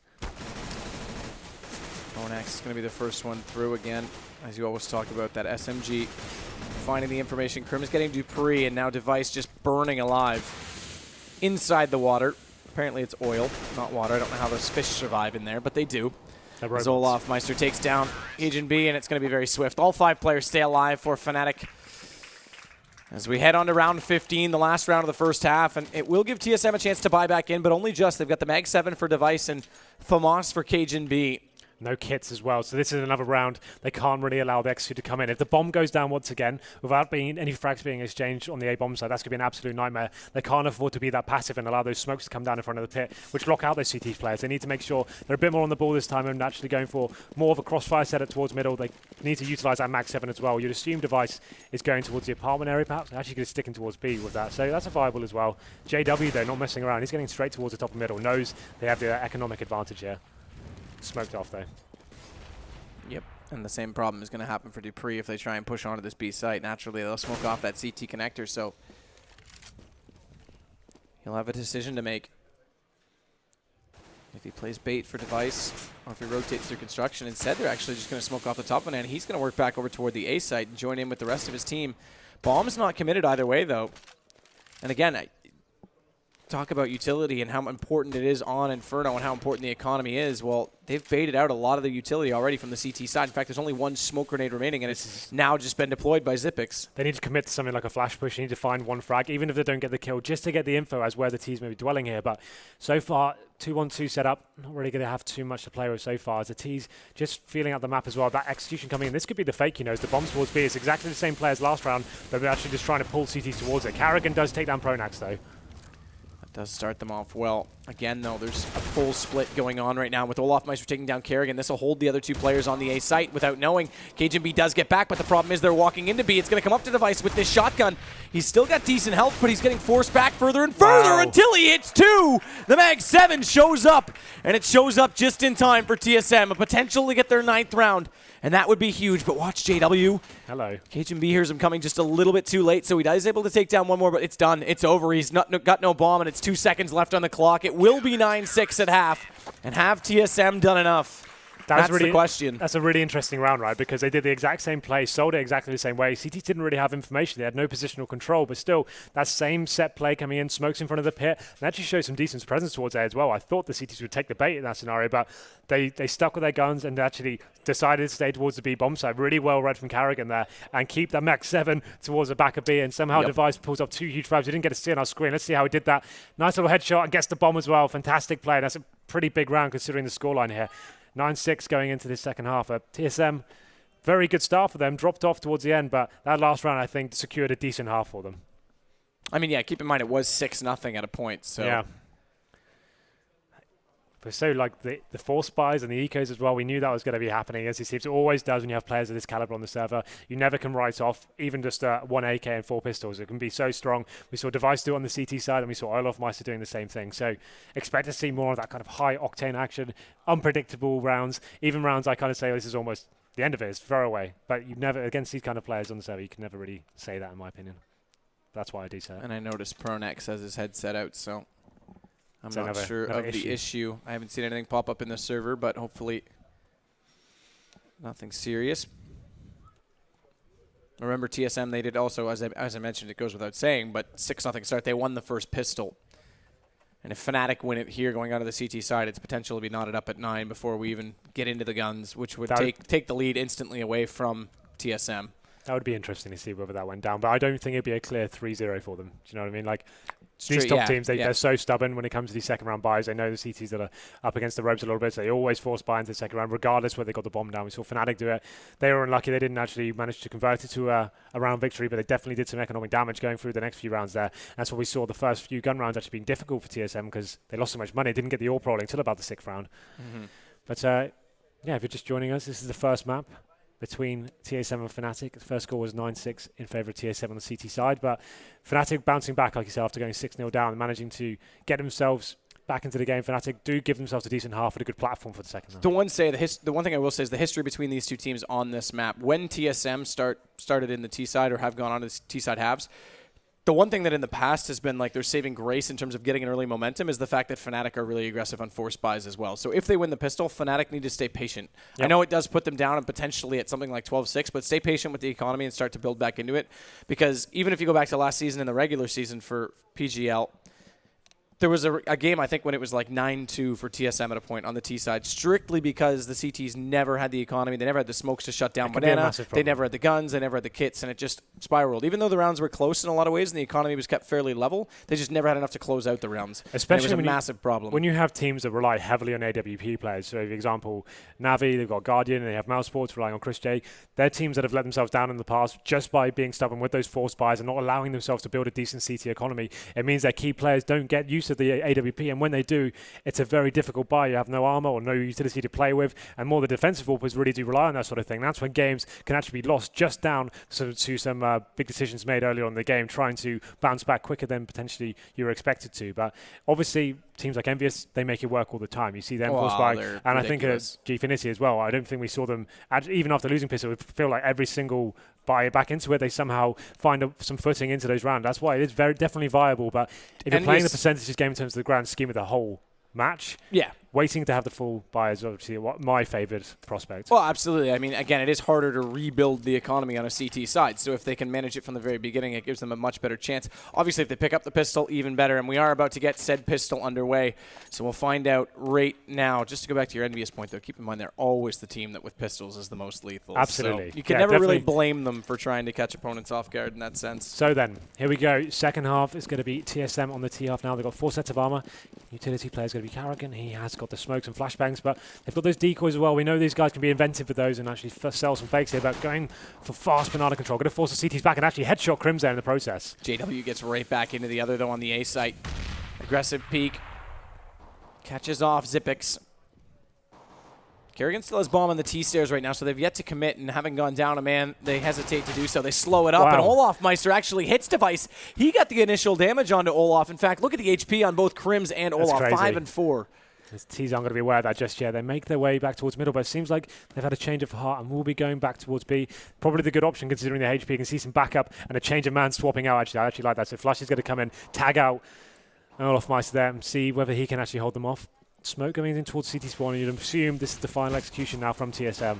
Pronax is going to be the first one through again. As you always talk about, that SMG finding the information. Krim is getting dupreeh, and now Device just burning alive inside the water. Apparently it's oil, not water. I don't know how those fish survive in there, but they do. As Olaf Meister takes down Agent B, and it's going to be very swift. All 5 players stay alive for Fnatic. As we head on to round 15, the last round of the first half, and it will give TSM a chance to buy back in, but only just. They've got the Mag 7 for Device and FAMAS for Cajun B. No kits as well, so this is another round. They can't really allow the execute to come in. If the bomb goes down once again, without being any frags being exchanged on the A bomb side, that's going to be an absolute nightmare. They can't afford to be that passive and allow those smokes to come down in front of the pit, which lock out those CT players. They need to make sure they're a bit more on the ball this time and actually going for more of a crossfire setup towards middle. They need to utilize that Mag 7 as well. You'd assume Device is going towards the apartment area, perhaps. They're actually going to stick in towards B with that, so that's a viable as well. JW, though, not messing around. He's getting straight towards the top of middle. Knows they have the economic advantage here. Smoked off, though. Yep, and the same problem is going to happen for dupreeh if they try and push onto this B site. Naturally, they'll smoke off that CT connector, so he'll have a decision to make. If he plays bait for Device, or if he rotates through construction. Instead, they're actually just going to smoke off the top one, and he's going to work back over toward the A site and join in with the rest of his team. Bomb's not committed either way, though. And again, talk about utility and how important it is on Inferno and how important the economy is. Well, they've baited out a lot of the utility already from the CT side. In fact, there's only 1 smoke grenade remaining, and it's now just been deployed by Xyp9x. They need to commit to something like a flash push. They need to find 1 frag, even if they don't get the kill, just to get the info as where the T's may be dwelling here. But so far, 2-1-2 setup, not really going to have too much to play with so far. As the T's just feeling out the map as well. That execution coming in. This could be the fake, as the bombs towards B. It's exactly the same play as last round, but they're actually just trying to pull CTs towards it. Karrigan does take down Pronax, though. Does start them off well. Again, though, there's a full split going on right now with Olaf Meister taking down Karrigan. This will hold the other 2 players on the A site without knowing. Cajun B does get back, but the problem is they're walking into B. It's going to come up to Device with this shotgun. He's still got decent health, but he's getting forced back further and further until he hits 2. The Mag 7 shows up, and it shows up just in time for TSM. A potential to get their 9th round, and that would be huge. But watch JW. Hello. Cajun B hears him coming just a little bit too late, so he is able to take down 1 more, but it's done. It's over. He's got no bomb, and it's 2 seconds left on the clock. It will be 9-6 at half, and have TSM done enough? That's really, the question. That's a really interesting round, right? Because they did the exact same play, sold it exactly the same way. CT didn't really have information. They had no positional control, but still, that same set play coming in, smokes in front of the pit, and actually shows some decent presence towards A as well. I thought the CTs would take the bait in that scenario, but they stuck with their guns and actually decided to stay towards the B bomb side. Really well read from Karrigan there, and keep that Mag 7 towards the back of B, and somehow Device pulls up 2 huge frags. We didn't get to see it on our screen. Let's see how he did that. Nice little headshot and gets the bomb as well. Fantastic play. That's a pretty big round considering the scoreline here. 9-6 going into this second half. TSM, very good start for them. Dropped off towards the end, but that last round, I think, secured a decent half for them. I mean, yeah, keep in mind it was 6-0 at a point. So yeah. But so, like, the force buys and the ecos as well, we knew that was going to be happening, as it seems it always does when you have players of this caliber on the server. You never can write off even just 1 AK and 4 pistols. It can be so strong. We saw Device do it on the CT side, and we saw Olaf Meister doing the same thing. So expect to see more of that kind of high-octane action, unpredictable rounds, even rounds I kind of say, oh, this is almost the end of it. It's throwaway. But you never, against these kind of players on the server, you can never really say that, in my opinion. That's why I do say it. And I noticed Pronex has his headset out, so I'm So not sure of the issue. I haven't seen anything pop up in the server, but hopefully nothing serious. Remember, TSM, they did also, as I mentioned, it goes without saying, but 6-0 start. They won the first pistol. And if Fnatic win it here going onto the CT side, it's potential to be knotted up at 9 before we even get into the guns, which would take the lead instantly away from TSM. That would be interesting to see whether that went down, but I don't think it'd be a clear 3-0 for them. Do you know what I mean? Like, these top teams, they're so stubborn when it comes to these second round buys. They know the CTs that are up against the ropes a little bit, so they always force buy into the second round, regardless whether they got the bomb down. We saw Fnatic do it. They were unlucky. They didn't actually manage to convert it to a round victory, but they definitely did some economic damage going through the next few rounds there. That's what we saw the first few gun rounds actually being difficult for TSM because they lost so much money. Didn't get the AWP rolling until about the 6th round. But yeah, if you're just joining us, this is the first map between TSM and Fnatic. The first score was 9-6 in favour of TSM on the CT side, but Fnatic bouncing back, like you said, after going 6-0 down and managing to get themselves back into the game. Fnatic do give themselves a decent half and a good platform for the second round. The one thing I will say is the history between these two teams on this map. When TSM started in the T side or have gone on to the T side halves, the one thing that in the past has been like their saving grace in terms of getting an early momentum is the fact that Fnatic are really aggressive on force buys as well. So if they win the pistol, Fnatic need to stay patient. Yep. I know it does put them down and potentially at something like 12-6, but stay patient with the economy and start to build back into it. Because even if you go back to last season in the regular season for PGL, there was a game, I think, when it was like 9-2 for TSM at a point on the T side, strictly because the CTs never had the economy. They never had the smokes to shut down Banana. They never had the guns. They never had the kits, and it just spiraled. Even though the rounds were close in a lot of ways and the economy was kept fairly level, they just never had enough to close out the rounds. Especially it was a massive problem. When you have teams that rely heavily on AWP players, so for example, Navi, they've got Guardian, and they have Mouse Sports relying on Chris J. They're teams that have let themselves down in the past just by being stubborn with those force buys and not allowing themselves to build a decent CT economy. It means their key players don't get used to the AWP, and when they do, it's a very difficult buy. You have no armor or no utility to play with, and more the defensive AWPers really do rely on that sort of thing. That's when games can actually be lost just down to some big decisions made earlier on in the game, trying to bounce back quicker than potentially you were expected to. But obviously, teams like Envious, they make it work all the time. You see them force buy, and ridiculous. I think Gfinity as well. I don't think we saw them, even after losing Pistol, we feel like every single buy back into it, they somehow find some footing into those rounds. That's why it is definitely viable. But if you're playing the percentages game in terms of the grand scheme of the whole match, waiting to have the full buy is obviously my favourite prospect. Well, absolutely. I mean, again, it is harder to rebuild the economy on a CT side. So if they can manage it from the very beginning, it gives them a much better chance. Obviously, if they pick up the pistol, even better. And we are about to get said pistol underway. So we'll find out right now. Just to go back to your Envious point, though, keep in mind they're always the team that with pistols is the most lethal. Absolutely. So you can never really blame them for trying to catch opponents off guard in that sense. So then, here we go. Second half is going to be TSM on the T half now. They've got 4 sets of armor. Utility player is going to be Karrigan. He has got the smokes and flashbangs, but they've got those decoys as well. We know these guys can be inventive with those and actually sell some fakes here, but going for fast banana control. Going to force the CTs back and actually headshot Crims there in the process. JW gets right back into the other, though, on the A site. Aggressive peek. Catches off Zipix. Karrigan still has bomb on the T-stairs right now, so they've yet to commit, and having gone down a man, they hesitate to do so. They slow it up, and Olafmeister actually hits Device. He got the initial damage onto Olaf. In fact, look at the HP on both Crims and Olaf, 5 and 4. His T's aren't going to be aware of that just yet. They make their way back towards middle, but it seems like they've had a change of heart and will be going back towards B. Probably the good option considering the HP. You can see some backup and a change of man swapping out. Actually, I actually like that. So Flush is going to come in, tag out Olafmeister there and see whether he can actually hold them off. Smoke going in towards CT spawn, and you'd assume this is the final execution now from TSM.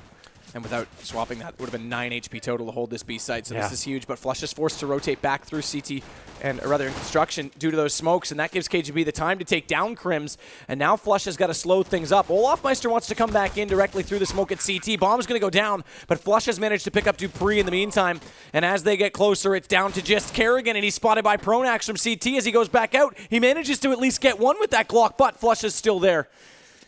And without swapping that, would have been 9 HP total to hold this B site, so this is huge. But Flush is forced to rotate back through CT, or rather in construction, due to those smokes, and that gives KGB the time to take down Crims. And now Flush has got to slow things up. Olafmeister wants to come back in directly through the smoke at CT. Bomb's going to go down, but Flush has managed to pick up Dupree in the meantime. And as they get closer, it's down to just Karrigan, and he's spotted by Pronax from CT as he goes back out. He manages to at least get one with that Glock, but Flush is still there.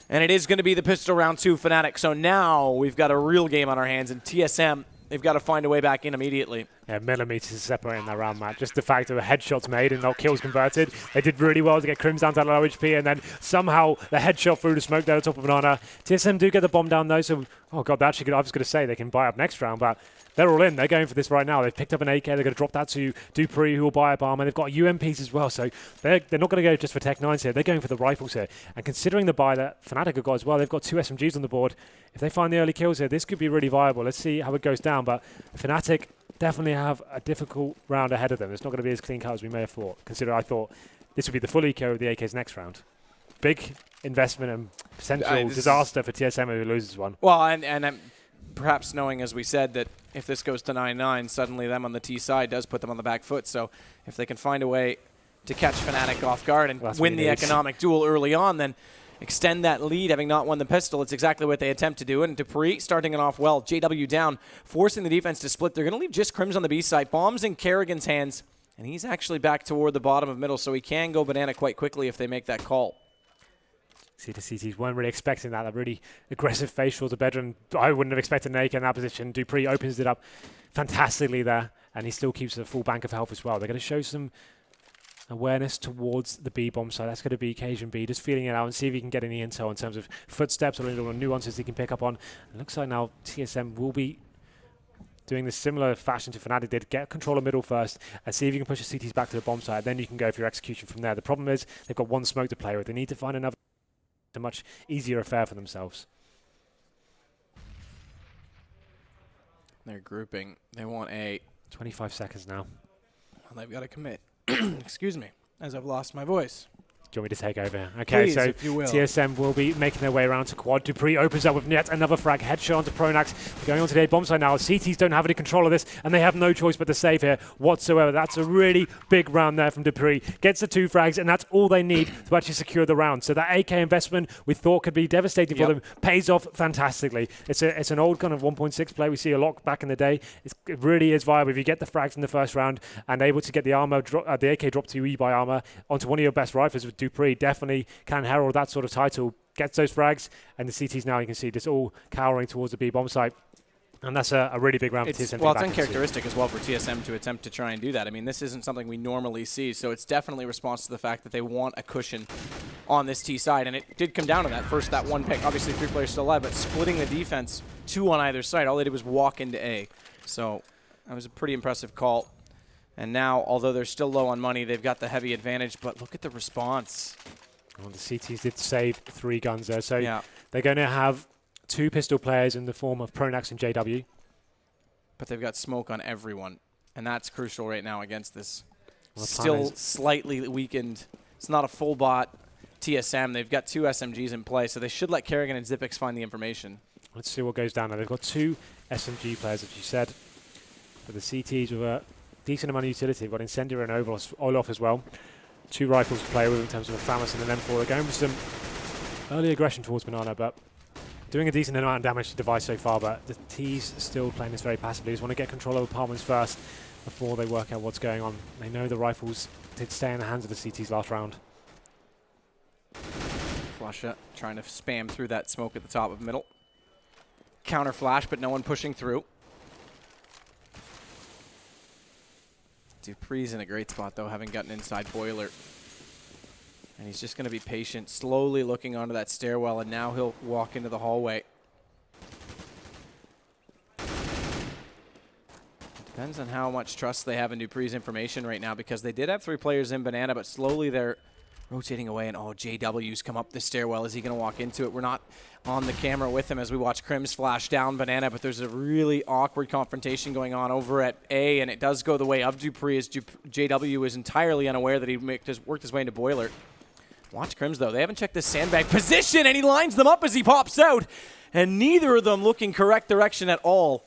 And it is going to be the pistol round 2 Fnatic. So now we've got a real game on our hands. And TSM, they've got to find a way back in immediately. Yeah, millimeters separating that round, Matt. Just the fact that the headshots made and no kills converted. They did really well to get Crims down to low HP. And then somehow the headshot through the smoke there at the top of Banana. TSM do get the bomb down though. So, oh God, I was going to say they can buy up next round. But they're all in. They're going for this right now. They've picked up an AK. They're going to drop that to Dupree, who will buy a bomb. And they've got UMPs as well. So they're not going to go just for Tech 9s here. They're going for the rifles here. And considering the buy that Fnatic have got as well, they've got 2 SMGs on the board. If they find the early kills here, this could be really viable. Let's see how it goes down. But Fnatic definitely have a difficult round ahead of them. It's not going to be as clean cut as we may have thought, considering I thought this would be the full eco of the AK's next round. Big investment and potential disaster for TSM who loses one. Well, and perhaps knowing, as we said, that if this goes to 9-9, suddenly them on the T side does put them on the back foot. So if they can find a way to catch Fnatic off guard and win the economic duel early on, then extend that lead, having not won the pistol. It's exactly what they attempt to do. And dupreeh starting it off well. JW down, forcing the defense to split. They're going to leave just Crims on the B side. Bombs in Kerrigan's hands. And he's actually back toward the bottom of middle, so he can go banana quite quickly if they make that call. See, the CTs weren't really expecting that. A really aggressive face towards the bedroom. I wouldn't have expected an AK in that position. dupreeh opens it up fantastically there, and he still keeps a full bank of health as well. They're going to show some awareness towards the B bomb side. That's going to be Cajun B, just feeling it out and see if he can get any intel in terms of footsteps or little nuances he can pick up on. It looks like now TSM will be doing this similar fashion to Fnatic did. Get control of middle first and see if you can push the CTs back to the bomb side. Then you can go for your execution from there. The problem is they've got one smoke to play with. They need to find another. A much easier affair for themselves. They're grouping. They want A. 25 seconds now. Well, they've got to commit. Excuse me, as I've lost my voice. Do you want me to take over? Okay, Please, so if you will. TSM will be making their way around to quad. dupreeh opens up with yet another frag. Headshot onto Pronax. Going on to the bomb side now. CTs don't have any control of this, and they have no choice but to save here whatsoever. That's a really big round there from dupreeh. Gets the 2 frags, and that's all they need to actually secure the round. So that AK investment we thought could be devastating for them pays off fantastically. It's an old kind of 1.6 play we see a lot back in the day. It really is viable if you get the frags in the first round and able to get the armor, the AK drop to E by armor onto one of your best rifles with dupreeh. Definitely can herald that sort of title. Gets those frags, and the CTs now you can see just all cowering towards the B bomb site. And that's a really big round for TSM. Well, it's uncharacteristic as well for TSM to attempt to try and do that. I mean, this isn't something we normally see, so it's definitely a response to the fact that they want a cushion on this T side. And it did come down to that one pick. Obviously, 3 players still alive, but splitting the defense 2 on either side. All they did was walk into A. So that was a pretty impressive call. And now, although they're still low on money, they've got the heavy advantage, but look at the response. Well, the CTs did save 3 guns there, so they're going to have 2 pistol players in the form of Pronax and JW. But they've got smoke on everyone, and that's crucial right now against this well, slightly weakened. It's not a full bot TSM. They've got 2 SMGs in play, so they should let Kerrigan and Xyp9x find the information. Let's see what goes down now. They've got 2 SMG players, as you said, but the CTs with a decent amount of utility. They've got Incendiary and Olaf as well. 2 rifles to play with in terms of a Famous and an M4. They're going for some early aggression towards Banana, but doing a decent amount of damage to the device so far, but the T's still playing this very passively. They just want to get control of apartments first before they work out what's going on. They know the rifles did stay in the hands of the CTs last round. Flusha trying to spam through that smoke at the top of middle. Counter flash, but no one pushing through. dupreeh's in a great spot, though, having gotten inside Boiler. And he's just going to be patient, slowly looking onto that stairwell, and now he'll walk into the hallway. Depends on how much trust they have in dupreeh's information right now, because they did have 3 players in Banana, but slowly they're rotating away, and JW's come up the stairwell. Is he going to walk into it? We're not on the camera with him as we watch Crims flash down Banana, but there's a really awkward confrontation going on over at A, and it does go the way of dupreeh, as JW is entirely unaware that he worked his way into Boiler. Watch Crims, though. They haven't checked this sandbag position, and he lines them up as he pops out, and neither of them looking correct direction at all.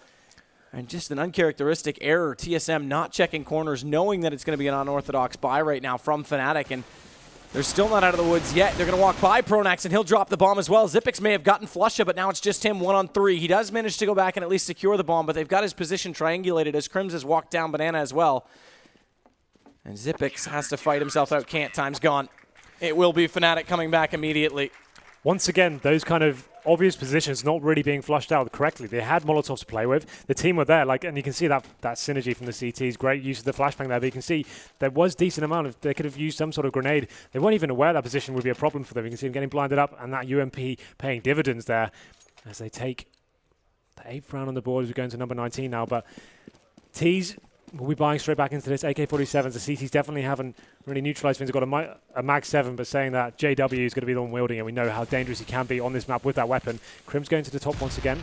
And just an uncharacteristic error. TSM not checking corners, knowing that it's going to be an unorthodox buy right now from Fnatic, and they're still not out of the woods yet. They're going to walk by Pronax, and he'll drop the bomb as well. Xyp9x may have gotten Flusha, but now it's just him 1-on-3. He does manage to go back and at least secure the bomb, but they've got his position triangulated as Crims has walked down Banana as well. And Xyp9x has to fight himself out. Can't. Time's gone. It will be Fnatic coming back immediately. Once again, those kind of obvious positions not really being flushed out correctly. They had Molotovs to play with. The team were there, and you can see that synergy from the CTs. Great use of the flashbang there, but you can see there was decent amount of, they could have used some sort of grenade. They weren't even aware that position would be a problem for them. You can see them getting blinded up, and that UMP paying dividends there as they take the 8th round on the board as we go into number 19 now. But T's will be buying straight back into this. AK-47s, the CTs definitely haven't really neutralized things. They've got a Mag 7, but saying that JW is going to be the one wielding, and we know how dangerous he can be on this map with that weapon. Crims going to the top once again.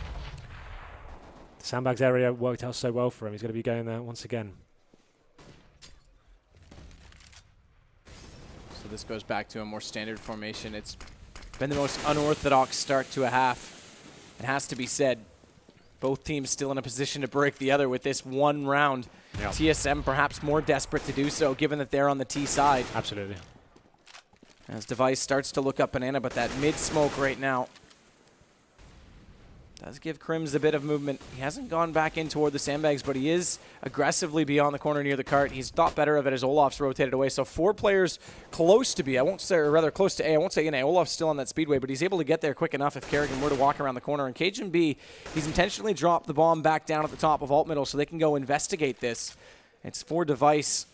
Sandbags area worked out so well for him. He's going to be going there once again. So this goes back to a more standard formation. It's been the most unorthodox start to a half. It has to be said. Both teams still in a position to break the other with this one round. Yep. TSM perhaps more desperate to do so, given that they're on the T side. Absolutely. As Device starts to look up Banana, but that mid-smoke right now does give Crims a bit of movement. He hasn't gone back in toward the sandbags, but he is aggressively beyond the corner near the cart. He's thought better of it as Olaf's rotated away. So 4 players close to B. I won't say, or rather close to A. I won't say in A. Olaf's still on that speedway, but he's able to get there quick enough if Kerrigan were to walk around the corner. And Cajun B, he's intentionally dropped the bomb back down at the top of alt middle so they can go investigate this. It's for Device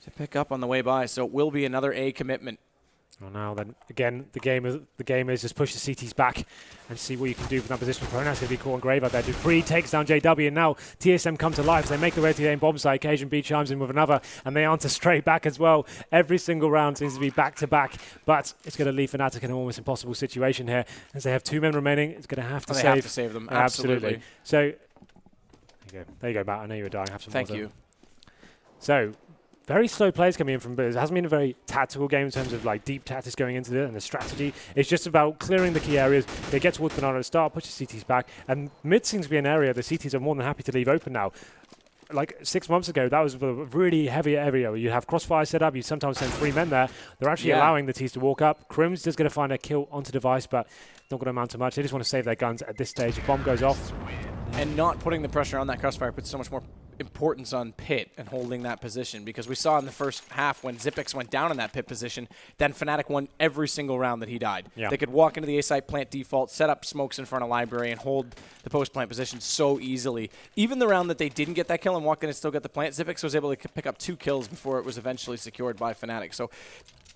to pick up on the way by, so it will be another A commitment. Well, now then, again, the game is just push the CTs back and see what you can do from that position. Pronak's going to be caught on grave out there. Dupree takes down JW, and now TSM come to life as they make their way to the aim bomb site. Cajun B chimes in with another, and they answer straight back as well. Every single round seems to be back-to-back, but it's going to leave Fnatic in an almost impossible situation here. As they have 2 men remaining, it's going to have to save. They have to save them, absolutely. So, there you go, Matt. I know you were dying. Have some Thank you. So, very slow plays coming in from Biz. It hasn't been a very tactical game in terms of like deep tactics going into it and the strategy. It's just about clearing the key areas. They get towards Banana at the start, push the CTs back, and mid seems to be an area the CTs are more than happy to leave open now. Like 6 months ago, that was a really heavy area where you have crossfire set up, you sometimes send 3 men there. They're actually allowing the T's to walk up. Crims just going to find a kill onto Device, but not going to amount to much. They just want to save their guns at this stage. A bomb goes off. And not putting the pressure on that crossfire puts so much more importance on Pit and holding that position, because we saw in the first half when Xyp9x went down in that Pit position, then Fnatic won every single round that he died. Yeah. They could walk into the A site, plant default, set up smokes in front of library, and hold the post-plant position so easily. Even the round that they didn't get that kill and walked in and still got the plant, Xyp9x was able to pick up 2 kills before it was eventually secured by Fnatic. So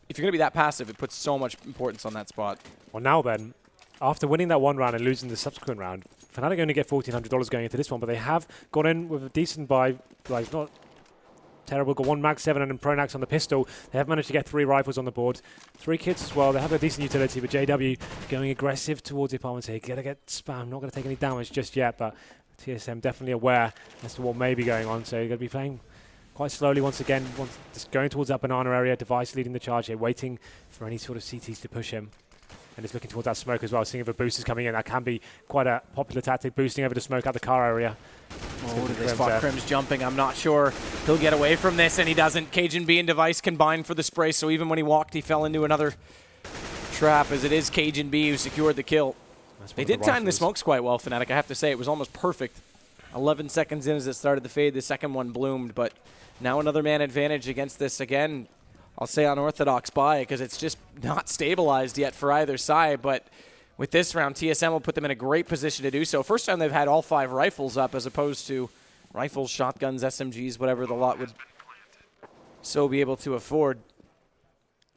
if you're going to be that passive, it puts so much importance on that spot. Well, now then, after winning that one round and losing the subsequent round, Fnatic only get $1,400 going into this one, but they have gone in with a decent buy, like not terrible, got 1 Mag 7 and then Pronax on the pistol. They have managed to get 3 rifles on the board, 3 kits as well. They have a decent utility, but JW going aggressive towards the apartment here. Gotta get spam, not gonna take any damage just yet, but TSM definitely aware as to what may be going on, so you're gonna be playing quite slowly once again, just going towards that banana area. Device leading the charge here, waiting for any sort of CTs to push him. And he's looking towards that smoke as well, seeing if a boost is coming in. That can be quite a popular tactic, boosting over the smoke at the car area. Oh, did they spot Crims jumping? I'm not sure he'll get away from this, and he doesn't. Cajun B and Device combined for the spray, so even when he walked, he fell into another trap, as it is Cajun B who secured the kill. They did time the smokes quite well, Fnatic. I have to say, it was almost perfect. 11 seconds in as it started to fade, the second one bloomed, but now another man advantage against this again. I'll say unorthodox buy because it's just not stabilized yet for either side. But with this round, TSM will put them in a great position to do so. First time they've had all 5 rifles up as opposed to rifles, shotguns, SMGs, whatever the lot would so be able to afford.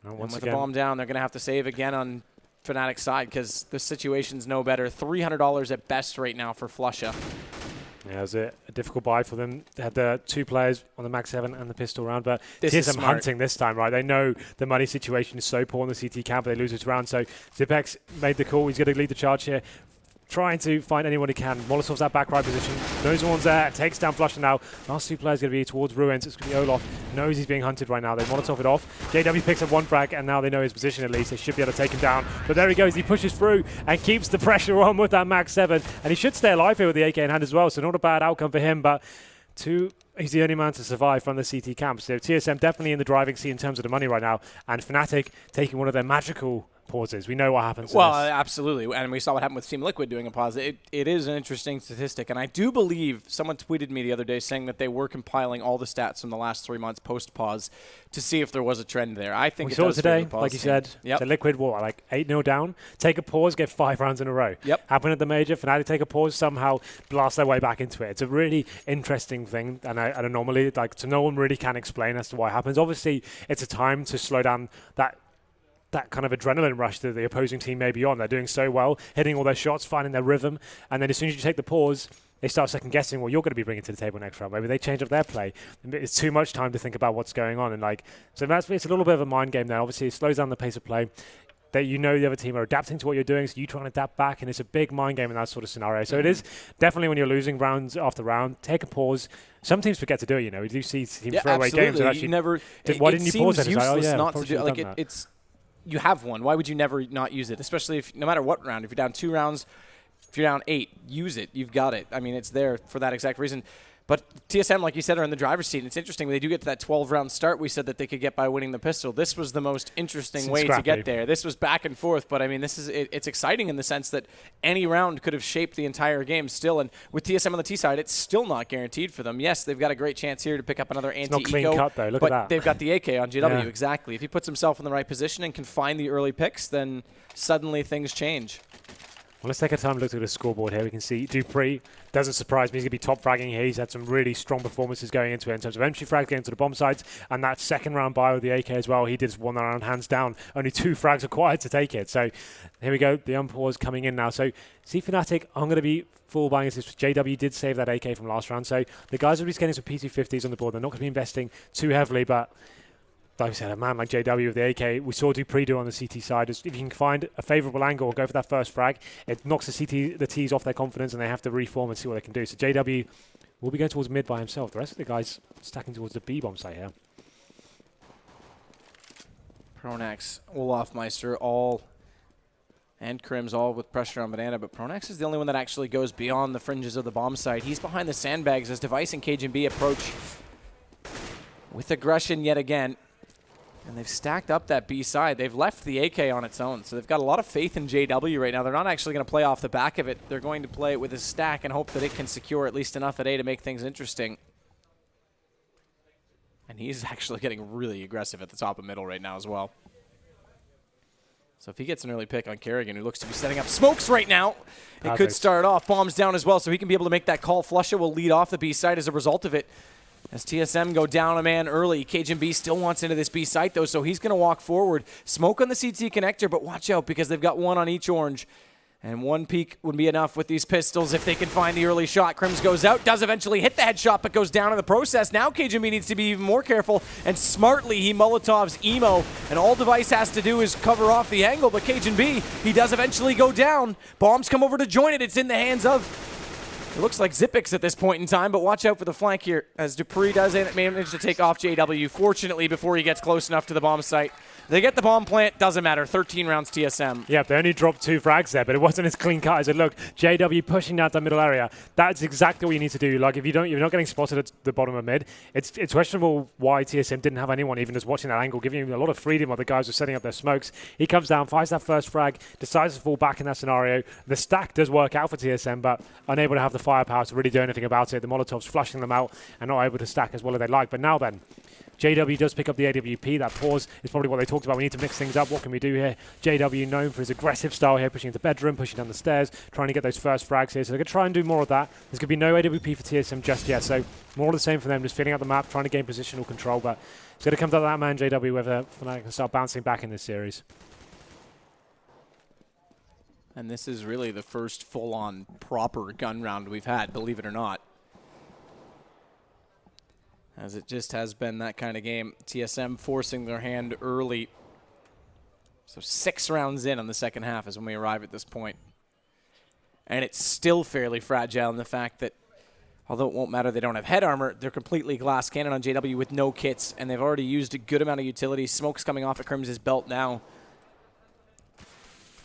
And with the bomb down, they're going to have to save again on Fnatic's side because the situation's no better. $300 at best right now for Flusha. Yeah, it was a difficult buy for them. They had the 2 players on the Mag 7 and the pistol round, but TSM hunting this time, right? They know the money situation is so poor in the CT camp, they lose this round. So Xyp9x made the call. He's going to lead the charge here, trying to find anyone he can. Molotov's that back right position. Knows one's there. Takes down Flusha now. Last 2 players going to be towards Ruins. It's going to be Olaf. Knows he's being hunted right now. They Molotov it off. JW picks up 1 frag, and now they know his position at least. They should be able to take him down. But there he goes. He pushes through and keeps the pressure on with that Mag 7. And he should stay alive here with the AK in hand as well. So not a bad outcome for him. But he's the only man to survive from the CT camp. So TSM definitely in the driving seat in terms of the money right now. And Fnatic taking one of their magical pauses. We know what happens. Well, absolutely. And we saw what happened with Team Liquid doing a pause. It is an interesting statistic. And I do believe someone tweeted me the other day saying that they were compiling all the stats from the last 3 months post-pause to see if there was a trend there. I think we saw it today, like you said. Yep. So Liquid, like 8-0 down, take a pause, get 5 rounds in a row. Yep. Happened at the major. Fnatic take a pause, somehow blast their way back into it. It's a really interesting thing, and an anomaly. So no one really can explain as to why it happens. Obviously, it's a time to slow down that kind of adrenaline rush that the opposing team may be on. They're doing so well, hitting all their shots, finding their rhythm, and then as soon as you take the pause, they start second-guessing what you're going to be bringing to the table next round. Maybe they change up their play. It's too much time to think about what's going on. And so it's a little bit of a mind game there. Obviously, it slows down the pace of play. that you know the other team are adapting to what you're doing, so you try and adapt back, and it's a big mind game in that sort of scenario. So it is definitely, when you're losing rounds after round, take a pause. Some teams forget to do it, you know. We do see teams throw away games and actually why didn't you pause it? Useless not to do it. Like it's you have one. Why would you never not use it? Especially if no matter what round, if you're down 2 rounds, if you're down 8, use it. You've got it. I mean, it's there for that exact reason. But TSM, like you said, are in the driver's seat. And it's interesting, when they do get to that 12-round start, we said that they could get by winning the pistol. This was the most interesting way to get there. This was back and forth, but I mean, this is it's exciting in the sense that any round could have shaped the entire game still. And with TSM on the T side, it's still not guaranteed for them. Yes, they've got a great chance here to pick up another anti-eco. It's not clean cut, though. Look at that. They've got the AK on JW, exactly. If he puts himself in the right position and can find the early picks, then suddenly things change. Well, let's take a time to look at the scoreboard here. We can see dupreeh doesn't surprise me. He's going to be top fragging here. He's had some really strong performances going into it in terms of entry frags, getting to the bomb sites, and that second round buy with the AK as well. He did 1 round hands down. Only 2 frags required to take it. So here we go. The unpause coming in now. So see Fnatic, I'm going to be full buying this. JW did save that AK from last round. So the guys are just getting some PT50s on the board. They're not going to be investing too heavily, but like I said, a man like JW with the AK, we saw dupreeh do on the CT side. If you can find a favourable angle or go for that first frag, it knocks the T's off their confidence and they have to reform and see what they can do. So JW will be going towards mid by himself. The rest of the guys stacking towards the B bomb site here. Pronax, Olafmeister, all, and Crims all with pressure on Banana, but Pronax is the only one that actually goes beyond the fringes of the bomb site. He's behind the sandbags as Device and Cajun approach with aggression yet again. And they've stacked up that B side. They've left the AK on its own. So they've got a lot of faith in JW right now. They're not actually going to play off the back of it. They're going to play it with a stack and hope that it can secure at least enough at A to make things interesting. And he's actually getting really aggressive at the top of middle right now as well. So if he gets an early pick on Kerrigan, who looks to be setting up smokes right now, it could start off. Bombs down as well, so he can be able to make that call. Flusha will lead off the B side as a result of it. As TSM go down a man early, Cajun B still wants into this B site, though, so he's going to walk forward. Smoke on the CT connector, but watch out because they've got 1 on each orange. And 1 peek would be enough with these pistols if they can find the early shot. Crims goes out, does eventually hit the headshot, but goes down in the process. Now Cajun B needs to be even more careful, and smartly he Molotovs Emo, and all Device has to do is cover off the angle, but Cajun B, he does eventually go down. Bombs come over to join it. It's in the hands of, it looks like Zipix at this point in time, but watch out for the flank here as dupreeh does manage to take off JW, fortunately, before he gets close enough to the bomb site. They get the bomb plant, doesn't matter. 13 rounds TSM. Yeah, they only dropped 2 frags there, but it wasn't as clean cut as it looked. JW pushing down that middle area. That's exactly what you need to do. Like, if you're not getting spotted at the bottom of mid, it's questionable why TSM didn't have anyone even just watching that angle, giving him a lot of freedom while the guys were setting up their smokes. He comes down, fires that first frag, decides to fall back in that scenario. The stack does work out for TSM, but unable to have the firepower to really do anything about it. The Molotovs flushing them out and not able to stack as well as they'd like. But now then, JW does pick up the AWP. That pause is probably what they talked about. We need to mix things up. What can we do here? JW known for his aggressive style here, pushing into bedroom, pushing down the stairs, trying to get those first frags here. So they're going to try and do more of that. There's going to be no AWP for TSM just yet. So more of the same for them, just filling out the map, trying to gain positional control. But it's going to come down to that man, JW, whether Fnatic can start bouncing back in this series. And this is really the first full-on proper gun round we've had, believe it or not. As it just has been that kind of game. TSM forcing their hand early. So 6 rounds in on the second half is when we arrive at this point. And it's still fairly fragile in the fact that, although it won't matter, they don't have head armor, they're completely glass cannon on JW with no kits, and they've already used a good amount of utility. Smoke's coming off at Crims' belt now.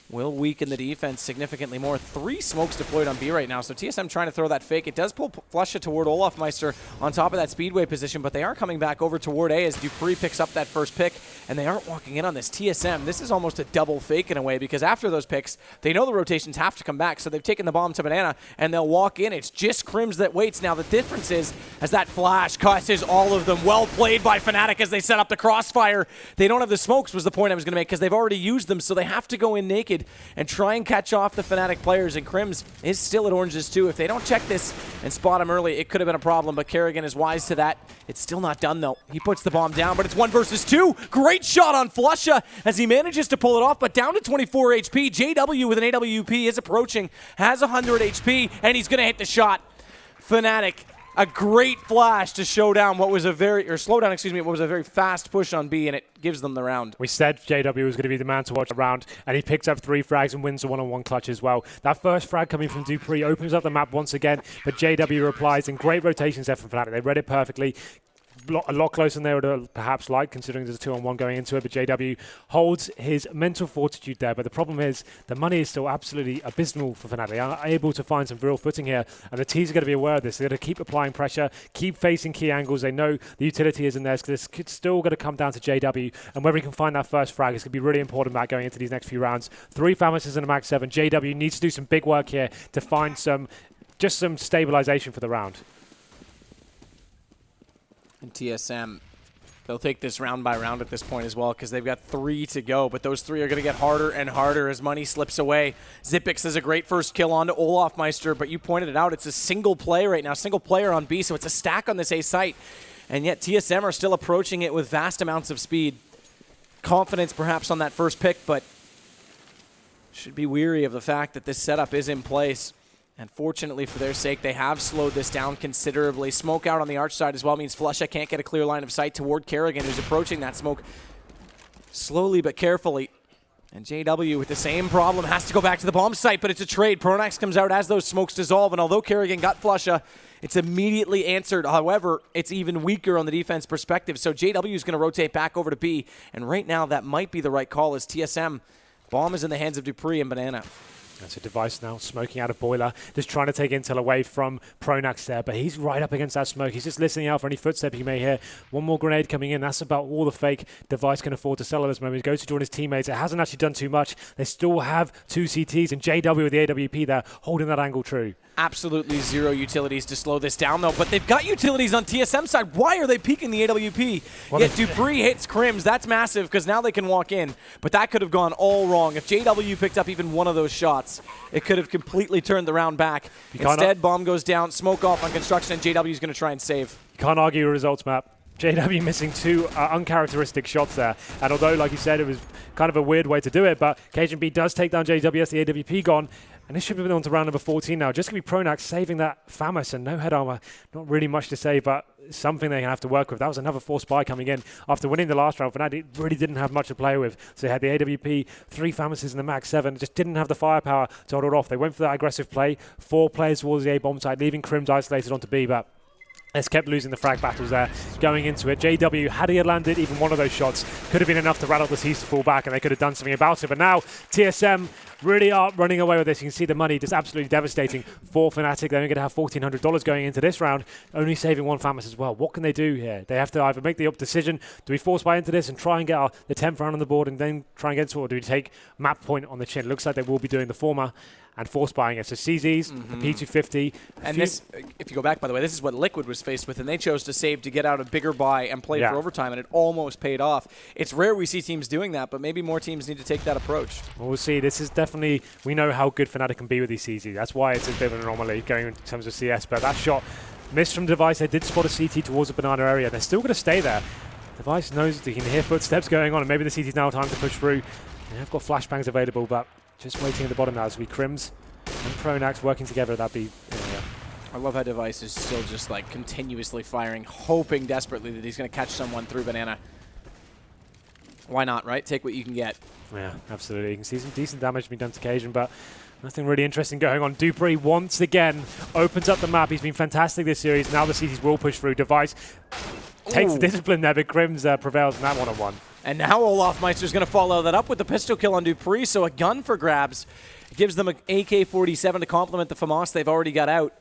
Will weaken the defense significantly more. 3 smokes deployed on B right now, so TSM trying to throw that fake. It does pull Flusha toward Olafmeister on top of that Speedway position, but they are coming back over toward A as dupreeh picks up that first pick, and they aren't walking in on this. TSM, this is almost a double fake in a way, because after those picks, they know the rotations have to come back, so they've taken the bomb to Banana, and they'll walk in. It's just Crims that waits. Now the difference is, as that flash cusses all of them. Well played by Fnatic as they set up the crossfire. They don't have the smokes was the point I was going to make, because they've already used them, so they have to go in naked and try and catch off the Fnatic players, and Crims is still at oranges too. If they don't check this and spot him early, it could have been a problem, but Kerrigan is wise to that. It's still not done though. He puts the bomb down, but it's 1 versus 2. Great shot on Flusha as he manages to pull it off, but down to 24 HP. JW with an AWP is approaching, has 100 HP, and he's going to hit the shot. Fnatic A great flash to slow down what was a very fast push on B, and it gives them the round. We said JW was going to be the man to watch the round, and he picks up 3 frags and wins the one-on-one clutch as well. That first frag coming from dupreeh opens up the map once again, but JW replies, and great rotations there from Fnatic. They read it perfectly. A lot closer than they would have perhaps liked, considering there's a 2-on-1 going into it, but JW holds his mental fortitude there. But the problem is the money is still absolutely abysmal for Fnatic. They are able to find some real footing here, and the T's are going to be aware of this. They're going to keep applying pressure, keep facing key angles. They know the utility is in there, so this could still going to come down to JW, and whether he can find that first frag is going to be really important about going into these next few rounds. 3 Famishes and a max 7. JW needs to do some big work here to find some stabilization for the round. And TSM, they'll take this round by round at this point as well because they've got 3 to go, but those 3 are going to get harder and harder as money slips away. Xyp9x has a great first kill onto Olofmeister, but you pointed it out, it's a single play right now, single player on B, so it's a stack on this A site, and yet TSM are still approaching it with vast amounts of speed. Confidence perhaps on that first pick, but should be weary of the fact that this setup is in place. And fortunately for their sake, they have slowed this down considerably. Smoke out on the arch side as well means flusha can't get a clear line of sight toward Karrigan, who's approaching that smoke slowly but carefully. And JW with the same problem has to go back to the bomb site, but it's a trade. Pronax comes out as those smokes dissolve, and although Karrigan got flusha, it's immediately answered. However, it's even weaker on the defense perspective, so JW is going to rotate back over to B, and right now that might be the right call as TSM. Bomb is in the hands of dupreeh and Banana. That's a device now smoking out of boiler, just trying to take intel away from Pronax there, but he's right up against that smoke. He's just listening out for any footstep he may hear. One more grenade coming in. That's about all the fake device can afford to sell at this moment. He goes to join his teammates. It hasn't actually done too much. They still have 2 CTs, and JW with the AWP there, holding that angle true. Absolutely zero utilities to slow this down, though. But they've got utilities on TSM side. Why are they peeking the AWP? Well, yet dupreeh hits Crims. That's massive because now they can walk in. But that could have gone all wrong. If JW picked up even one of those shots, it could have completely turned the round back. Instead, bomb goes down, smoke off on construction, and JW is going to try and save. You can't argue the results, Map. JW missing 2 uncharacteristic shots there. And although, like you said, it was kind of a weird way to do it, but cajunb does take down JW as the AWP gone. And this should have been on to round number 14 now. Just going to be Pronax saving that Famus and no head armor. Not really much to say, but something they're going to have to work with. That was another force buy coming in after winning the last round. Fnatic really didn't have much to play with. So they had the AWP, 3 Famuses and the max 7. Just didn't have the firepower to hold it off. They went for that aggressive play. 4 players towards the A bomb side, leaving Crims isolated onto B, but Let's kept losing the frag battles there going into it. JW, had he landed even one of those shots, could have been enough to rattle the Seas to fall back, and they could have done something about it. But now TSM really are running away with this. You can see the money just absolutely devastating for Fnatic. They're only going to have $1,400 going into this round, only saving one Famus as well. What can they do here? They have to either make the decision, do we force buy into this and try and get the 10th round on the board and then try and get to it, or do we take map point on the chin? It looks like they will be doing the former and force buying it. So CZs, the P250. And this, if you go back, by the way, this is what Liquid was faced with, and they chose to save to get out a bigger buy and play for overtime, and it almost paid off. It's rare we see teams doing that, but maybe more teams need to take that approach. Well, we'll see. This is definitely, we know how good Fnatic can be with these CZs. That's why it's a bit of an anomaly going in terms of CS, but that shot missed from Device. They did spot a CT towards the banana area. They're still going to stay there. Device knows they can hear footsteps going on, and maybe the CT's now time to push through. They have got flashbangs available, but just waiting at the bottom now as we Crims and Pronax working together. That'd be, I love how Device is still just like continuously firing, hoping desperately that he's going to catch someone through banana. Why not, right? Take what you can get. Yeah, absolutely. You can see some decent damage being done to Cajun, but nothing really interesting going on. dupreeh once again opens up the map. He's been fantastic this series. Now the CTs will push through. Device takes the discipline there, but Crims prevails in that one-on-one. And now Olofmeister's going to follow that up with the pistol kill on dupreeh, so a gun for grabs. It gives them an AK-47 to complement the FAMAS they've already got out.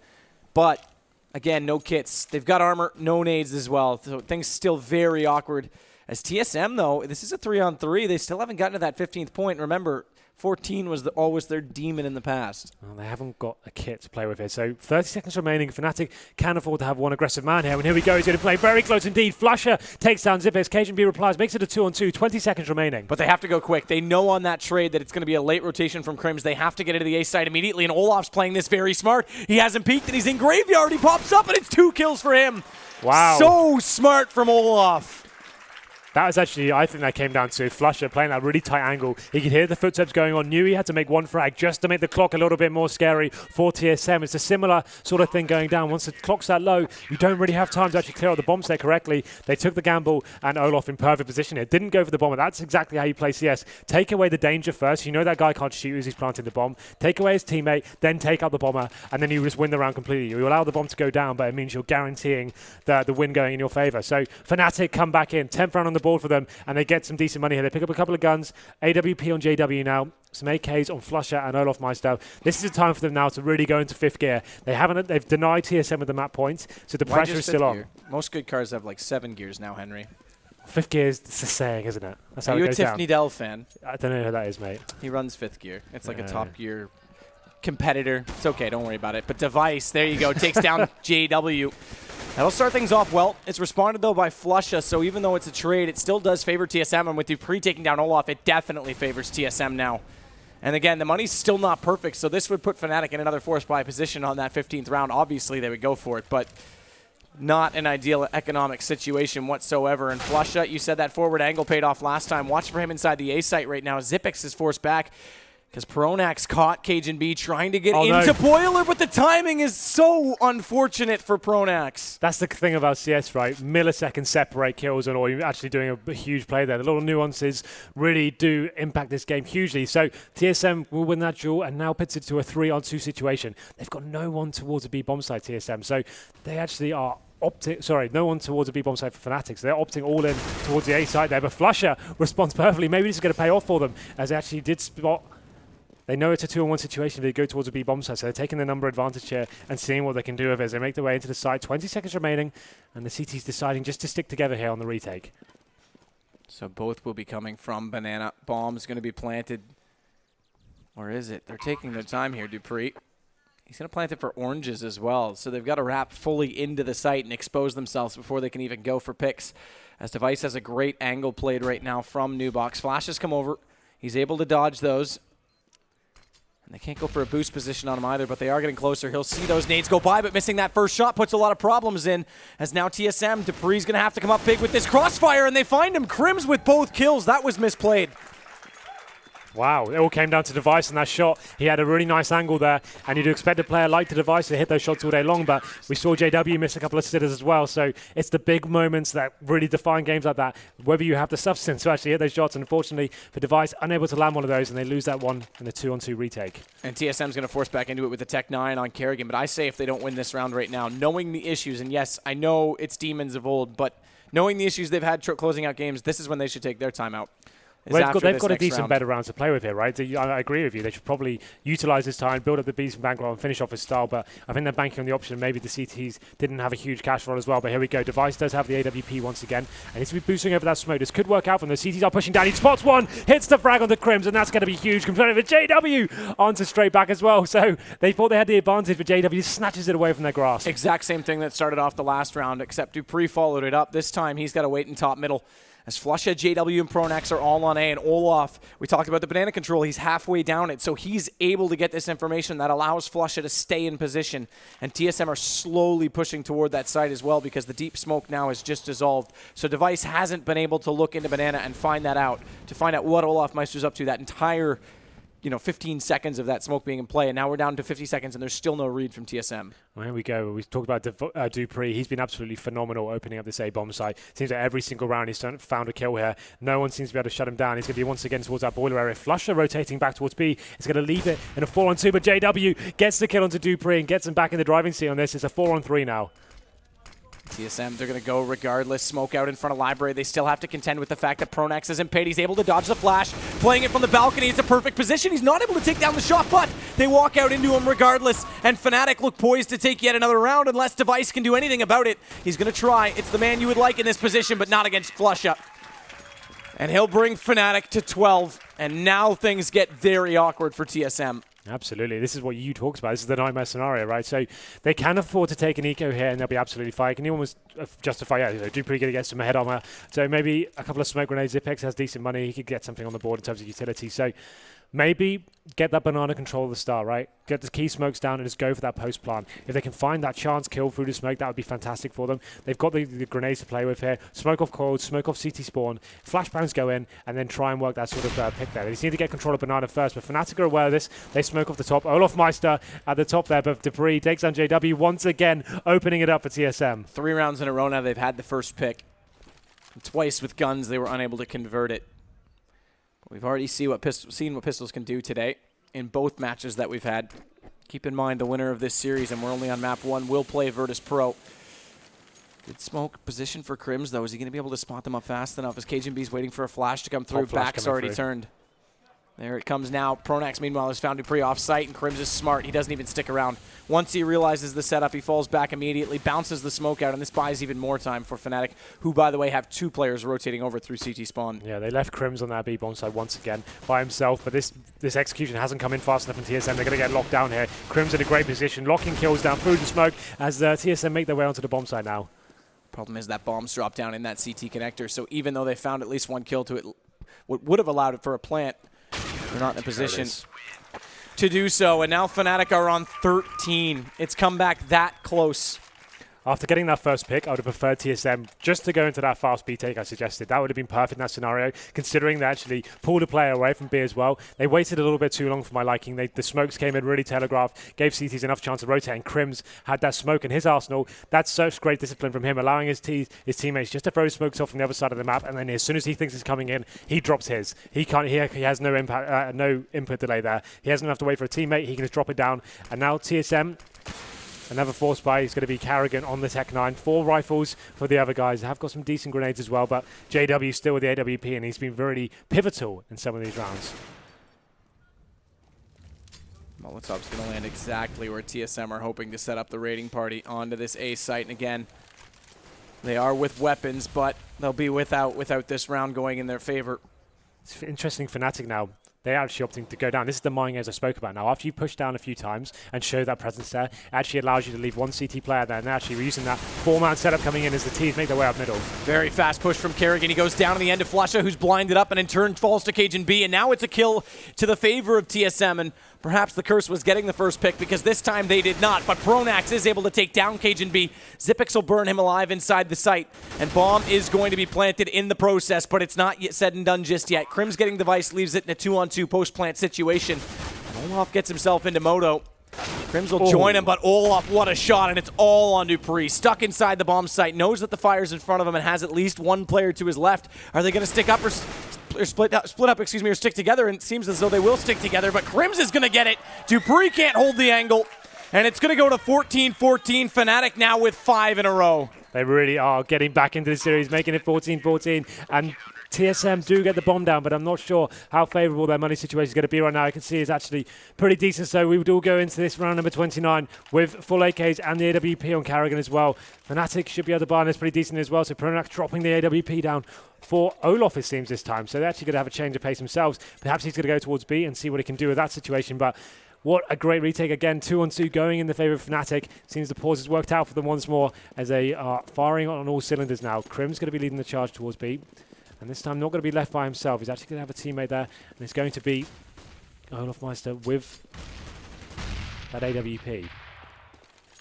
But, again, no kits. They've got armor, no nades as well, so things still very awkward. As TSM, though, this is a 3-on-3. They still haven't gotten to that 15th point. Remember, 14 was always their demon in the past. Well, they haven't got a kit to play with here. So 30 seconds remaining. Fnatic can afford to have one aggressive man here. And here we go. He's going to play very close indeed. flusha takes down Xyp9x. cajunb replies, makes it a 2-on-2. 20 seconds remaining. But they have to go quick. They know on that trade that it's going to be a late rotation from Crims. They have to get into the A side immediately. And Olof's playing this very smart. He hasn't peeked and he's in graveyard. He pops up and it's 2 kills for him. Wow. So smart from Olof. That was actually, I think that came down to Flusha playing that really tight angle. He could hear the footsteps going on, knew he had to make one frag just to make the clock a little bit more scary for TSM. It's a similar sort of thing going down. Once the clock's that low, you don't really have time to actually clear out the bomb set correctly. They took the gamble, and Olaf in perfect position here. Didn't go for the bomber. That's exactly how you play CS. Take away the danger first. You know that guy can't shoot as he's planting the bomb. Take away his teammate, then take out the bomber, and then you just win the round completely. You allow the bomb to go down, but it means you're guaranteeing the win going in your favor. So Fnatic come back in, 10th round on the board for them, and they get some decent money here. They pick up a couple of guns, AWP on JW now, some AKs on Flusha and Olaf Meister. This is a time for them now to really go into 5th gear. They've denied TSM with the map points, so the pressure is still on. Most good cars have like 7 gears now, Henry. 5th gear is it's a saying, isn't it? That's how Are it you a goes Tiffany down. Dell fan? I don't know who that is, mate. He runs 5th gear. It's like a top gear competitor. It's okay, don't worry about it. But Device, there you go, takes down JW. That'll start things off well. It's responded, though, by Flusha, so even though it's a trade, it still does favor TSM, and with Dupree taking down Olaf, it definitely favors TSM now. And again, the money's still not perfect, so this would put Fnatic in another force buy position on that 15th round. Obviously, they would go for it, but not an ideal economic situation whatsoever. And Flusha, you said that forward angle paid off last time. Watch for him inside the A site right now. Xyp9x is forced back, because Pronax caught Cajun trying to get into Boiler, but the timing is so unfortunate for Pronax. That's the thing about CS, right? Milliseconds separate kills, and or you're actually doing a huge play there. The little nuances really do impact this game hugely. So TSM will win that duel and now puts it to a 3-on-2 situation. They've got no one towards a B bomb site, TSM. So they actually are no one towards a B bomb site for Fnatic. So they're opting all in towards the A site there. But Flusha responds perfectly. Maybe this is going to pay off for them, as they actually did spot. They know it's a 2-on-1 situation if they go towards a B bomb site, so they're taking the number advantage here and seeing what they can do with it as they make their way into the site. 20 seconds remaining, and the CT's deciding just to stick together here on the retake. So both will be coming from Banana. Bomb's going to be planted. Or is it? They're taking their time here, Dupree. He's going to plant it for oranges as well, so they've got to wrap fully into the site and expose themselves before they can even go for picks. As Device has a great angle played right now from Nubox. Flashes come over. He's able to dodge those. And they can't go for a boost position on him either, but they are getting closer. He'll see those nades go by, but missing that first shot puts a lot of problems in. As now TSM, Dupree's going to have to come up big with this crossfire, and they find him. Crims with both kills. That was misplayed. Wow, it all came down to Device and that shot. He had a really nice angle there, and you'd expect a player like the Device to hit those shots all day long, but we saw JW miss a couple of sitters as well, so it's the big moments that really define games like that, whether you have the substance to actually hit those shots, and unfortunately for Device, unable to land one of those, and they lose that one in the 2-on-2 retake. And TSM's going to force back into it with the Tech 9 on Kerrigan, but I say if they don't win this round right now, knowing the issues, and yes, I know it's demons of old, but knowing the issues they've had closing out games, this is when they should take their timeout. Well, they've got a decent better round to play with here, right? I agree with you. They should probably utilize this time, build up the beast bankroll, and finish off his style. But I think they're banking on the option. Maybe the CTs didn't have a huge cash roll as well. But here we go. Device does have the AWP once again, and he's to be boosting over that smoke. This could work out for them. The CTs are pushing down. He spots one, hits the frag on the Crims, and that's going to be huge. Compared with JW onto straight back as well. So they thought they had the advantage, but JW snatches it away from their grasp. Exact same thing that started off the last round, except Dupree followed it up. This time he's got to wait in top middle. As Flusha, JW, and Pronax are all on A, and Olaf, we talked about the banana control, he's halfway down it, so he's able to get this information that allows Flusha to stay in position, and TSM are slowly pushing toward that site as well because the deep smoke now has just dissolved. So Device hasn't been able to look into banana and find that out, to find out what Olaf Meister's up to that entire 15 seconds of that smoke being in play, and now we're down to 50 seconds, and there's still no read from TSM. Well, here we go. We talked about Dupree. He's been absolutely phenomenal opening up this A-bomb site. Seems like every single round he's found a kill here. No one seems to be able to shut him down. He's going to be once again towards that boiler area. Flusha rotating back towards B. He's going to leave it in a 4-on-2, but JW gets the kill onto Dupree and gets him back in the driving seat on this. It's a 4-on-3 now. TSM, they're going to go regardless. Smoke out in front of Library. They still have to contend with the fact that Pronax isn't paid. He's able to dodge the flash. Playing it from the balcony. It's a perfect position. He's not able to take down the shot, but they walk out into him regardless. And Fnatic look poised to take yet another round unless Device can do anything about it. He's going to try. It's the man you would like in this position, but not against Flusha. And he'll bring Fnatic to 12. And now things get very awkward for TSM. Absolutely. This is what you talked about. This is the nightmare scenario, right? So they can afford to take an eco here and they'll be absolutely fine. Can you almost justify, Dupree going to get some head armor. So maybe a couple of smoke grenades. Xyp9x has decent money. He could get something on the board in terms of utility. So maybe get that banana control at the start, right? Get the key smokes down and just go for that post plant. If they can find that chance kill through the smoke, that would be fantastic for them. They've got the grenades to play with here. Smoke off cold, smoke off CT spawn, flashbangs go in, and then try and work that sort of pick there. They just need to get control of banana first, but Fnatic are aware of this. They smoke off the top. Olaf Meister at the top there, but Debris takes on JW once again, opening it up for TSM. 3 rounds in a row now they've had the first pick. Twice with guns, they were unable to convert it. But we've already seen what Pistols can do today in both matches that we've had. Keep in mind the winner of this series, and we're only on map 1, will play Virtus Pro. Good smoke position for Crims, though. Is he going to be able to spot them up fast enough? As Cajun.B's waiting for a flash to come through. Back's already turned. There it comes now. Pronax, meanwhile, has found Dupree off-site, and Crims is smart. He doesn't even stick around. Once he realizes the setup, he falls back immediately, bounces the smoke out, and this buys even more time for Fnatic, who, by the way, have 2 players rotating over through CT spawn. Yeah, they left Crims on that B bomb side once again by himself, but this execution hasn't come in fast enough in TSM. They're going to get locked down here. Crims in a great position, locking kills down through the smoke as TSM make their way onto the bomb side now. Problem is that bombs drop down in that CT connector, so even though they found at least 1 kill to it, what would have allowed it for a plant, they're not in a position to do so. And now Fnatic are on 13. It's come back that close. After getting that first pick, I would have preferred TSM just to go into that fast B take I suggested. That would have been perfect in that scenario, considering they actually pulled a player away from B as well. They waited a little bit too long for my liking. The smokes came in really telegraphed, gave CTs enough chance to rotate, and Crims had that smoke in his arsenal. That's such great discipline from him, allowing his teammates just to throw smokes off from the other side of the map, and then as soon as he thinks it's coming in, he drops his. He has no impact, no input delay there. He doesn't have to wait for a teammate. He can just drop it down. And now TSM, another force buy is going to be Carrigan on the Tech 9. 4 rifles for the other guys. They have got some decent grenades as well, but JW still with the AWP, and he's been really pivotal in some of these rounds. Molotov's going to land exactly where TSM are hoping to set up the raiding party onto this A site. And again, they are with weapons, but they'll be without this round going in their favor. It's interesting Fnatic now. They're actually opting to go down. This is the mine as I spoke about. Now, after you push down a few times and show that presence there, it actually allows you to leave 1 CT player there. And they're actually using that 4-man setup coming in as the T's make their way up middle. Very fast push from Kerrigan. He goes down to the end of Flasha, who's blinded up, and in turn falls to Cajun.B. And now it's a kill to the favor of TSM. And perhaps the curse was getting the first pick, because this time they did not. But Pronax is able to take down Cajun.B. Xyp9x will burn him alive inside the site. And bomb is going to be planted in the process, but it's not yet said and done just yet. Crims getting the device leaves it in a 2-on-2 post-plant situation. And Olaf gets himself into Moto. Crims will join him, but Olaf, what a shot, and it's all on Dupree. Stuck inside the bomb site, knows that the fire's in front of him, and has at least 1 player to his left. Are they going to stick up or split up, or stick together? And it seems as though they will stick together, but Crims is going to get it. Dupree can't hold the angle, and it's going to go to 14-14. Fnatic now with 5 in a row. They really are getting back into the series, making it 14-14, and TSM do get the bomb down, but I'm not sure how favourable their money situation is going to be right now. I can see it's actually pretty decent, so we would all go into this round number 29 with full AKs and the AWP on Carrigan as well. Fnatic should be able to buy on this pretty decent as well, so Pronax dropping the AWP down for Olaf, it seems, this time. So they're actually going to have a change of pace themselves. Perhaps he's going to go towards B and see what he can do with that situation, but what a great retake again, 2-on-2 going in the favour of Fnatic. Seems the pause has worked out for them once more as they are firing on all cylinders now. Crim's going to be leading the charge towards B. And this time not going to be left by himself. He's actually going to have a teammate there. And it's going to be Olaf Meister with that AWP.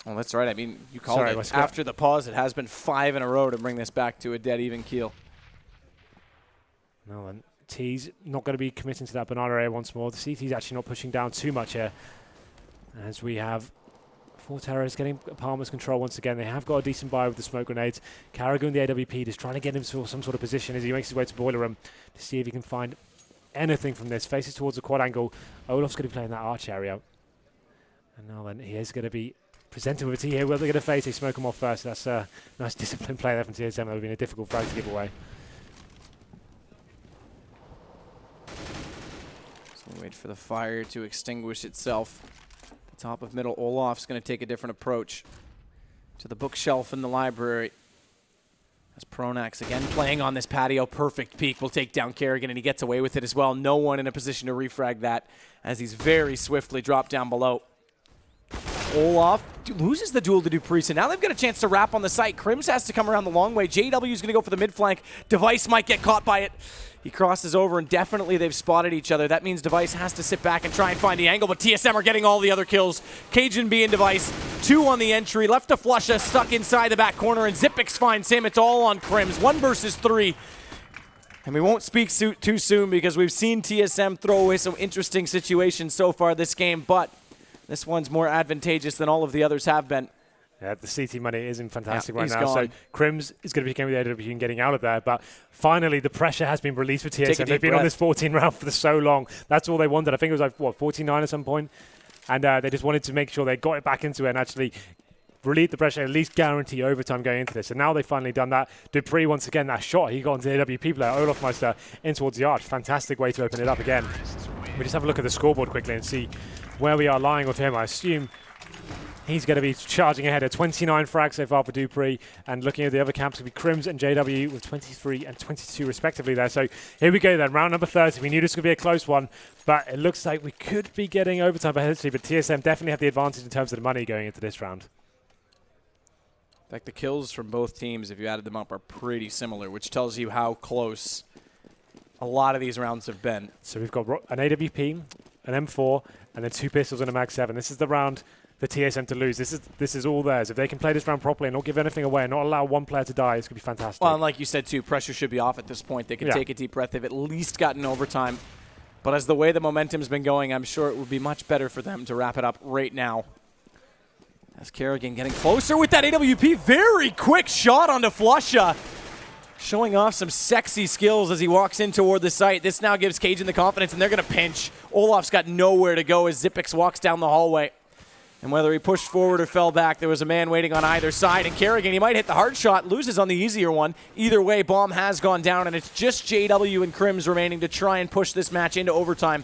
Well, that's right. I mean, you called it. After the pause, it has been 5 in a row to bring this back to a dead even keel. No, and T's not going to be committing to that banana area once more. The CT's actually not pushing down too much here. As we have 4 Terrors getting Palmer's control once again. They have got a decent buy with the smoke grenades. Carrigan, the AWP, just trying to get him to some sort of position as he makes his way to boiler room to see if he can find anything from this. Faces towards the quad angle. Olaf's going to be playing that arch area. And now then, he is going to be presented with a T here. Well, they're going to face. They smoke him off first. That's a nice disciplined play there from TSM. That would have been a difficult frag to give away. So we wait for the fire to extinguish itself. Top of middle, Olaf's going to take a different approach to the bookshelf in the library. As Pronax again playing on this patio, perfect peek will take down Kerrigan, and he gets away with it as well. No one in a position to refrag that as he's very swiftly dropped down below. Olaf loses the duel to Dupree, so now they've got a chance to wrap on the site. Crims has to come around the long way. JW is going to go for the mid flank. Device might get caught by it. He crosses over, and definitely they've spotted each other. That means Device has to sit back and try and find the angle, but TSM are getting all the other kills. Cajun B and Device, 2 on the entry, left to Flusha, stuck inside the back corner, and Zipix finds him. It's all on Crims, 1 versus 3. And we won't speak too soon because we've seen TSM throw away some interesting situations so far this game, but this one's more advantageous than all of the others have been. Yeah, the CT money isn't fantastic right now, gone. so Crims is going to be getting the AWP and getting out of there, but finally the pressure has been released for TSM. They've been on this 14 round for so long. That's all they wanted. I think it was like, what, 49 at some point? And they just wanted to make sure they got it back into it and actually relieve the pressure, at least guarantee overtime going into this. And now they've finally done that. Dupree, once again, that shot he got into the AWP player, Olofmeister, in towards the arch. Fantastic way to open it up again. We just have a look at the scoreboard quickly and see where we are lying with him. I assume he's going to be charging ahead at 29 frags so far for Dupree, and looking at the other camps, it'll be Crims and JW with 23 and 22 respectively there. So here we go then, round number 30. We knew this was going to be a close one, but it looks like we could be getting overtime potentially, but TSM definitely have the advantage in terms of the money going into this round. In fact, the kills from both teams, if you added them up, are pretty similar, which tells you how close a lot of these rounds have been. So we've got an AWP, an M4, and then 2 pistols and a Mag 7. This is the round for TSM to lose. This is all theirs. If they can play this round properly and not give anything away and not allow one player to die, it's going to be fantastic. Well, and like you said, too, pressure should be off at this point. They can take a deep breath. They've at least gotten overtime. But as the way the momentum's been going, I'm sure it would be much better for them to wrap it up right now. As Kerrigan getting closer with that AWP. Very quick shot onto Flusha. Showing off some sexy skills as he walks in toward the site. This now gives Cajun the confidence, and they're going to pinch. Olaf's got nowhere to go as Zipix walks down the hallway. And whether he pushed forward or fell back, there was a man waiting on either side. And Kerrigan, he might hit the hard shot, loses on the easier one. Either way, bomb has gone down, and it's just JW and Crims remaining to try and push this match into overtime,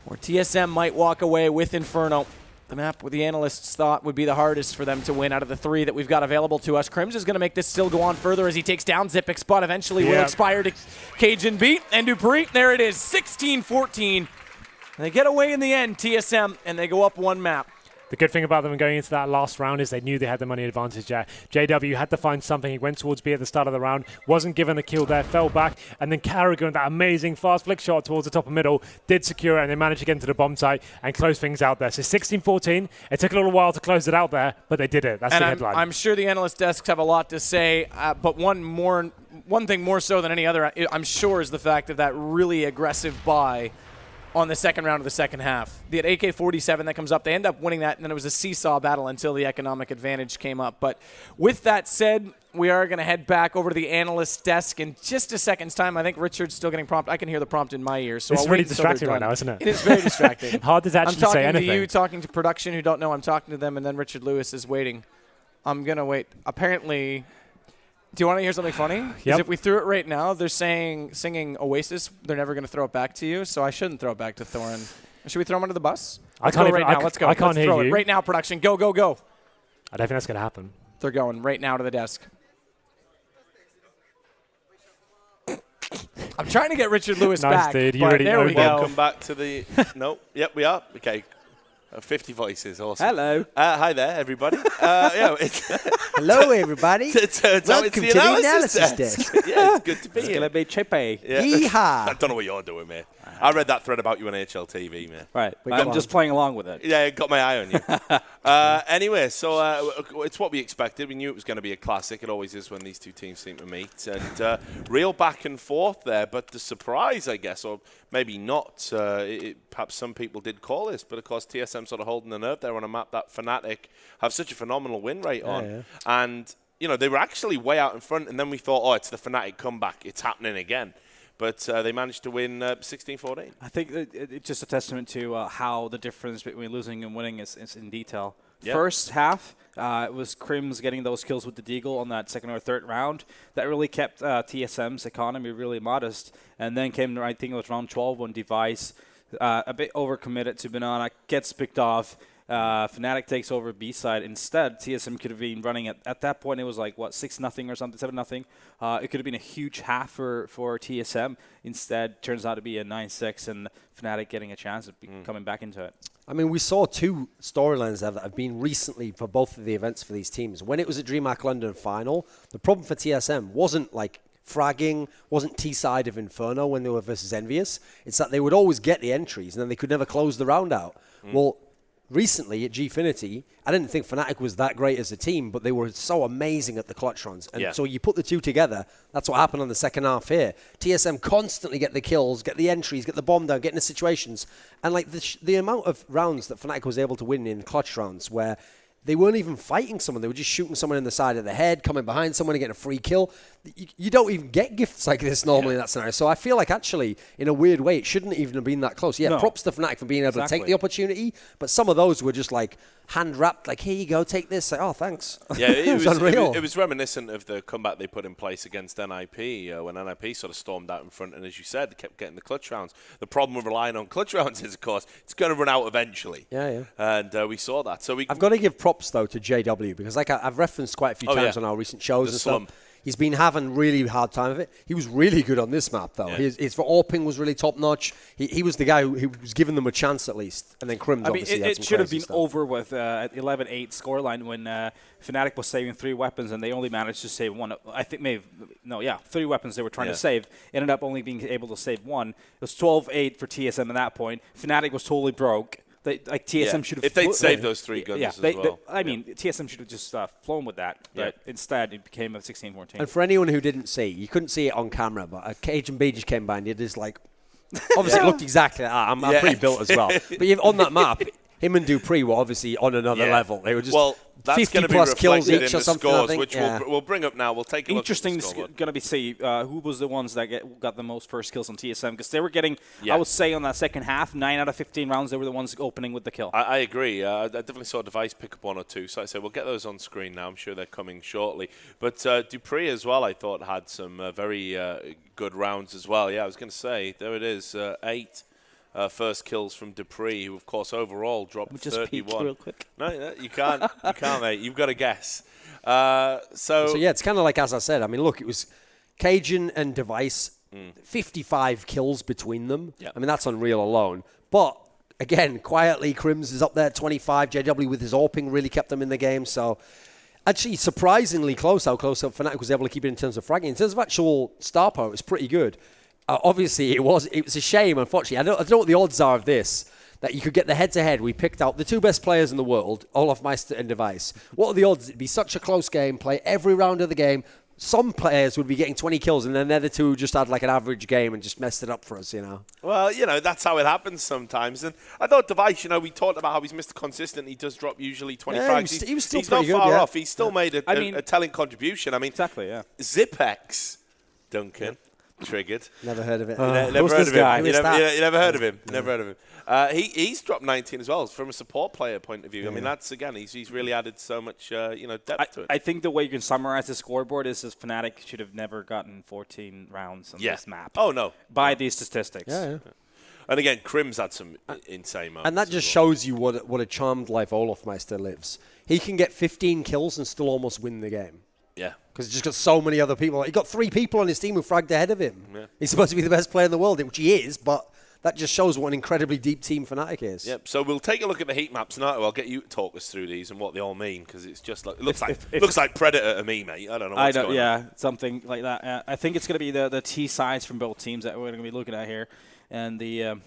where TSM might walk away with Inferno. The map where the analysts thought would be the hardest for them to win out of the 3 that we've got available to us. Crims is going to make this still go on further as he takes down Zipix, but eventually will expire to Cajun B. And Dupree, there it is, 16-14. And they get away in the end, TSM, and they go up 1 map. The good thing about them going into that last round is they knew they had the money advantage there. JW had to find something. He went towards B at the start of the round, wasn't given a kill there, fell back, and then Kerrigan, that amazing fast flick shot towards the top of middle, did secure it, and they managed to get into the bomb site and close things out there. So 16-14. It took a little while to close it out there, but they did it. That's the headline. I'm sure the analyst desks have a lot to say, but one thing more so than any other, I'm sure, is the fact of that really aggressive buy on the second round of the second half. The AK-47 that comes up, they end up winning that, and then it was a seesaw battle until the economic advantage came up. But with that said, we are going to head back over to the analyst desk in just a second's time. I think Richard's still getting prompt. I can hear the prompt in my ears. So it's really distracting right now, isn't it? It is very distracting. Hard to actually say anything. I'm talking to you, talking to production who don't know. I'm talking to them, and then Richard Lewis is waiting. I'm going to wait. Apparently... Do you want to hear something funny? Because if we threw it right now, they're singing Oasis. They're never going to throw it back to you, so I shouldn't throw it back to Thorin. Should we throw him under the bus? Let's go right now. Let's go. I can't hear you. It. Right now, production. Go, go, go. I don't think that's going to happen. They're going right now to the desk. I'm trying to get Richard Lewis back. Dude. But there we go. Welcome back to the... No. Yep, we are. Okay. 50 voices, awesome. Hello. Hi there, everybody. Hello, everybody. Welcome to the analysis desk. Yeah, it's good to be It's here. going to be chippy. Yeah. Yeehaw. I don't know what you're doing, mate. I read that thread about you on HLTV, mate. Right. I'm just playing along with it. Yeah, got my eye on you. Anyway, so it's what we expected. We knew it was going to be a classic. It always is when these two teams seem to meet. And real back and forth there. But the surprise, I guess, or maybe not, perhaps some people did call this, but of course TSM sort of holding the nerve there on a map that Fnatic have such a phenomenal win rate on. Yeah. And, you know, they were actually way out in front, and then we thought, oh, it's the Fnatic comeback. It's happening again. But they managed to win 16-14. I think it's just a testament to how the difference between losing and winning is in detail. Yep. First half, it was Crims getting those kills with the Deagle on that second or third round. That really kept TSM's economy really modest. And then came, I think it was round 12 when Device, a bit overcommitted to Banana, gets picked off. Fnatic takes over B side. Instead, TSM could have been running at that point. It was like, what, 6-0 or something, 7-0. It could have been a huge half for TSM. Instead, turns out to be a 9-6, and Fnatic getting a chance of coming back into it. I mean, we saw 2 storylines that have been recently for both of the events for these teams. When it was a DreamHack London final, the problem for TSM wasn't like fragging, wasn't T-side of Inferno when they were versus Envious. It's that they would always get the entries, and then they could never close the round out. Well, recently at Gfinity, I didn't think Fnatic was that great as a team, but they were so amazing at the clutch runs. And so you put the two together, that's what happened on the second half here. TSM constantly get the kills, get the entries, get the bomb down, get into situations. And like the amount of rounds that Fnatic was able to win in clutch rounds where they weren't even fighting someone. They were just shooting someone in the side of the head, coming behind someone and getting a free kill. You don't even get gifts like this normally in that scenario. So I feel like actually, in a weird way, it shouldn't even have been that close. Yeah, props to Fnatic for being able to take the opportunity, but some of those were just like hand-wrapped, like, here you go, take this. Like, oh, thanks. Yeah, it was unreal. It was reminiscent of the comeback they put in place against NIP when NIP sort of stormed out in front, and as you said, they kept getting the clutch rounds. The problem with relying on clutch rounds is, of course, it's going to run out eventually. Yeah. And we saw that. So I've got to give props, though, to JW, because like I've referenced quite a few times on our recent shows the and slump. stuff. He's been having really hard time of it. He was really good on this map, though. Yeah. His for AWPing was really top-notch. He was the guy who was giving them a chance, at least. And then Crims obviously had some it should have crazy been stuff. over with at 11-8 scoreline when Fnatic was saving 3 weapons and they only managed to save 1. I think 3 weapons they were trying to save. Ended up only being able to save 1. It was 12-8 for TSM at that point. Fnatic was totally broke. TSM should have. If they'd saved those 3 guns as well. TSM should have just flown with that. But instead, it became a 16-14. And for anyone who didn't see, you couldn't see it on camera, but Cage and B just came by and did this, like, obviously it looked exactly like that. I'm pretty built as well. But on that map, him and Dupree were obviously on another level. They were just 50-plus kills each or something, scores, I think. Which we'll bring up now. We'll take a look at the Interesting is scoreboard. going to be see who was the ones that got the most first kills on TSM, because they were getting, I would say, on that second half, 9 out of 15 rounds, they were the ones opening with the kill. I agree. I definitely saw Device pick up 1 or 2. So I say we'll get those on screen now. I'm sure they're coming shortly. But Dupree as well, I thought, had some very good rounds as well. Yeah, I was going to say, there it is, 8. First kills from Dupree, who, of course, overall dropped 31. Just peek real quick. No, you can't. You can't, mate. You've got to guess. So yeah, it's kind of like, as I said, I mean, look, it was Cajun and Device, 55 kills between them. Yep. I mean, that's unreal alone. But, again, quietly, Crims is up there at 25. JW with his AWPing really kept them in the game. So, actually, surprisingly close how Fnatic was able to keep it in terms of fragging. In terms of actual star power, it was pretty good. Obviously, it was a shame, unfortunately. I don't know what the odds are of this, that you could get the head-to-head. We picked out the 2 best players in the world, Olaf Meister and Device. What are the odds? It'd be such a close game, play every round of the game. Some players would be getting 20 kills, and then the other 2 just had like an average game and just messed it up for us, Well, that's how it happens sometimes. And I thought Device, we talked about how he's Mr. Consistent. He does drop usually 25. Yeah, he was still he's pretty not good, far off. He's still made a telling contribution. I mean, Exactly, yeah. Zipex, Duncan. Triggered. Never heard of it. Never heard of him. You never heard of him. Yeah. Never heard of him. He's dropped 19 as well from a support player point of view. I mean, that's again, he's really added so much depth to it. I think the way you can summarize the scoreboard is Fnatic should have never gotten 14 rounds on this map. Oh no, by these statistics. Yeah. And again, Crims had some insane moments. And that just shows you what a charmed life Olaf Meister lives. He can get 15 kills and still almost win the game. Yeah. Because he's just got so many other people. He got 3 people on his team who fragged ahead of him. Yeah. He's supposed to be the best player in the world, which he is, but that just shows what an incredibly deep team Fnatic is. Yep. So we'll take a look at the heat maps now. I'll get you to talk us through these and what they all mean, because it's just like it looks like Predator to me, mate. I don't know what's going on. Something like that. I think it's going to be the T sides from both teams that we're going to be looking at here, and the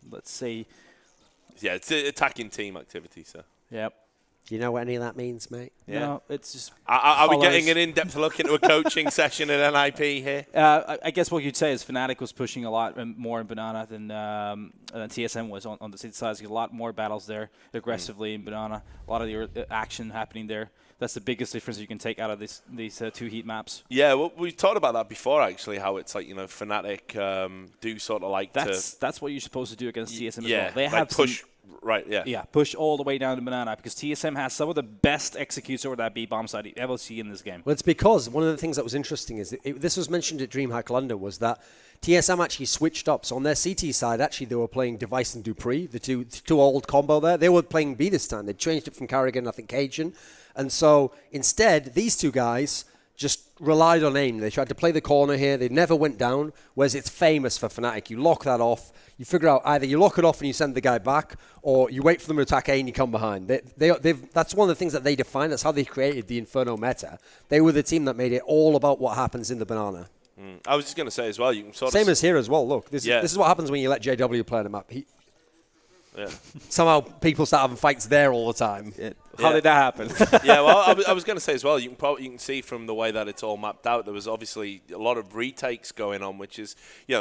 let's see. Yeah, it's attacking team activity. So. Yep. Do you know what any of that means, mate? Yeah. No, it's just. Are we getting an in-depth look into a coaching session at NIP here? I guess what you'd say is Fnatic was pushing a lot more in Banana than TSM was on the city side. A lot more battles there aggressively in Banana. A lot of the action happening there. That's the biggest difference you can take out of these 2 heat maps. Yeah, well, we've talked about that before, actually, how it's like, Fnatic do sort of like That's what you're supposed to do against TSM as well. They have push. Right, yeah. Yeah, push all the way down to Banana, because TSM has some of the best executes over that B-bomb side you ever see in this game. Well, it's because one of the things that was interesting is this was mentioned at DreamHack London, was that TSM actually switched up. So on their CT side, actually, they were playing Device and Dupree, the two old combo there. They were playing B this time. They changed it from Carrigan, I think, Cajun. And so instead, these 2 guys just relied on aim. They tried to play the corner here. They never went down, whereas it's famous for Fnatic. You lock that off. You figure out either you lock it off and you send the guy back, or you wait for them to attack A and you come behind. That's one of the things that they define. That's how they created the Inferno meta. They were the team that made it all about what happens in the Banana. I was just going to say as well, you can sort Same of... as here as well. Look, this is what happens when you let JW play on a map. Somehow people start having fights there all the time. How did that happen? Yeah, well, I was going to say as well, you can see from the way that it's all mapped out, there was obviously a lot of retakes going on, which is,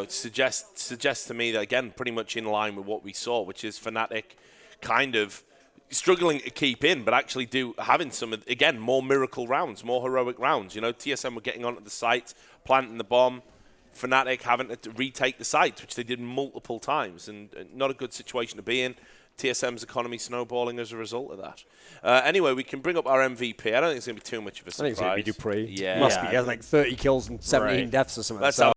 suggests to me that, again, pretty much in line with what we saw, which is Fnatic kind of struggling to keep in, but actually having some, again, more miracle rounds, more heroic rounds. TSM were getting onto the site, planting the bomb, Fnatic having to retake the site, which they did multiple times, and not a good situation to be in. TSM's economy snowballing as a result of that. Anyway, we can bring up our MVP. I don't think it's going to be too much of a surprise. I think it's going to be Dupree. Yeah. Must be. He has like 30 kills and 17 deaths or something. Let's so.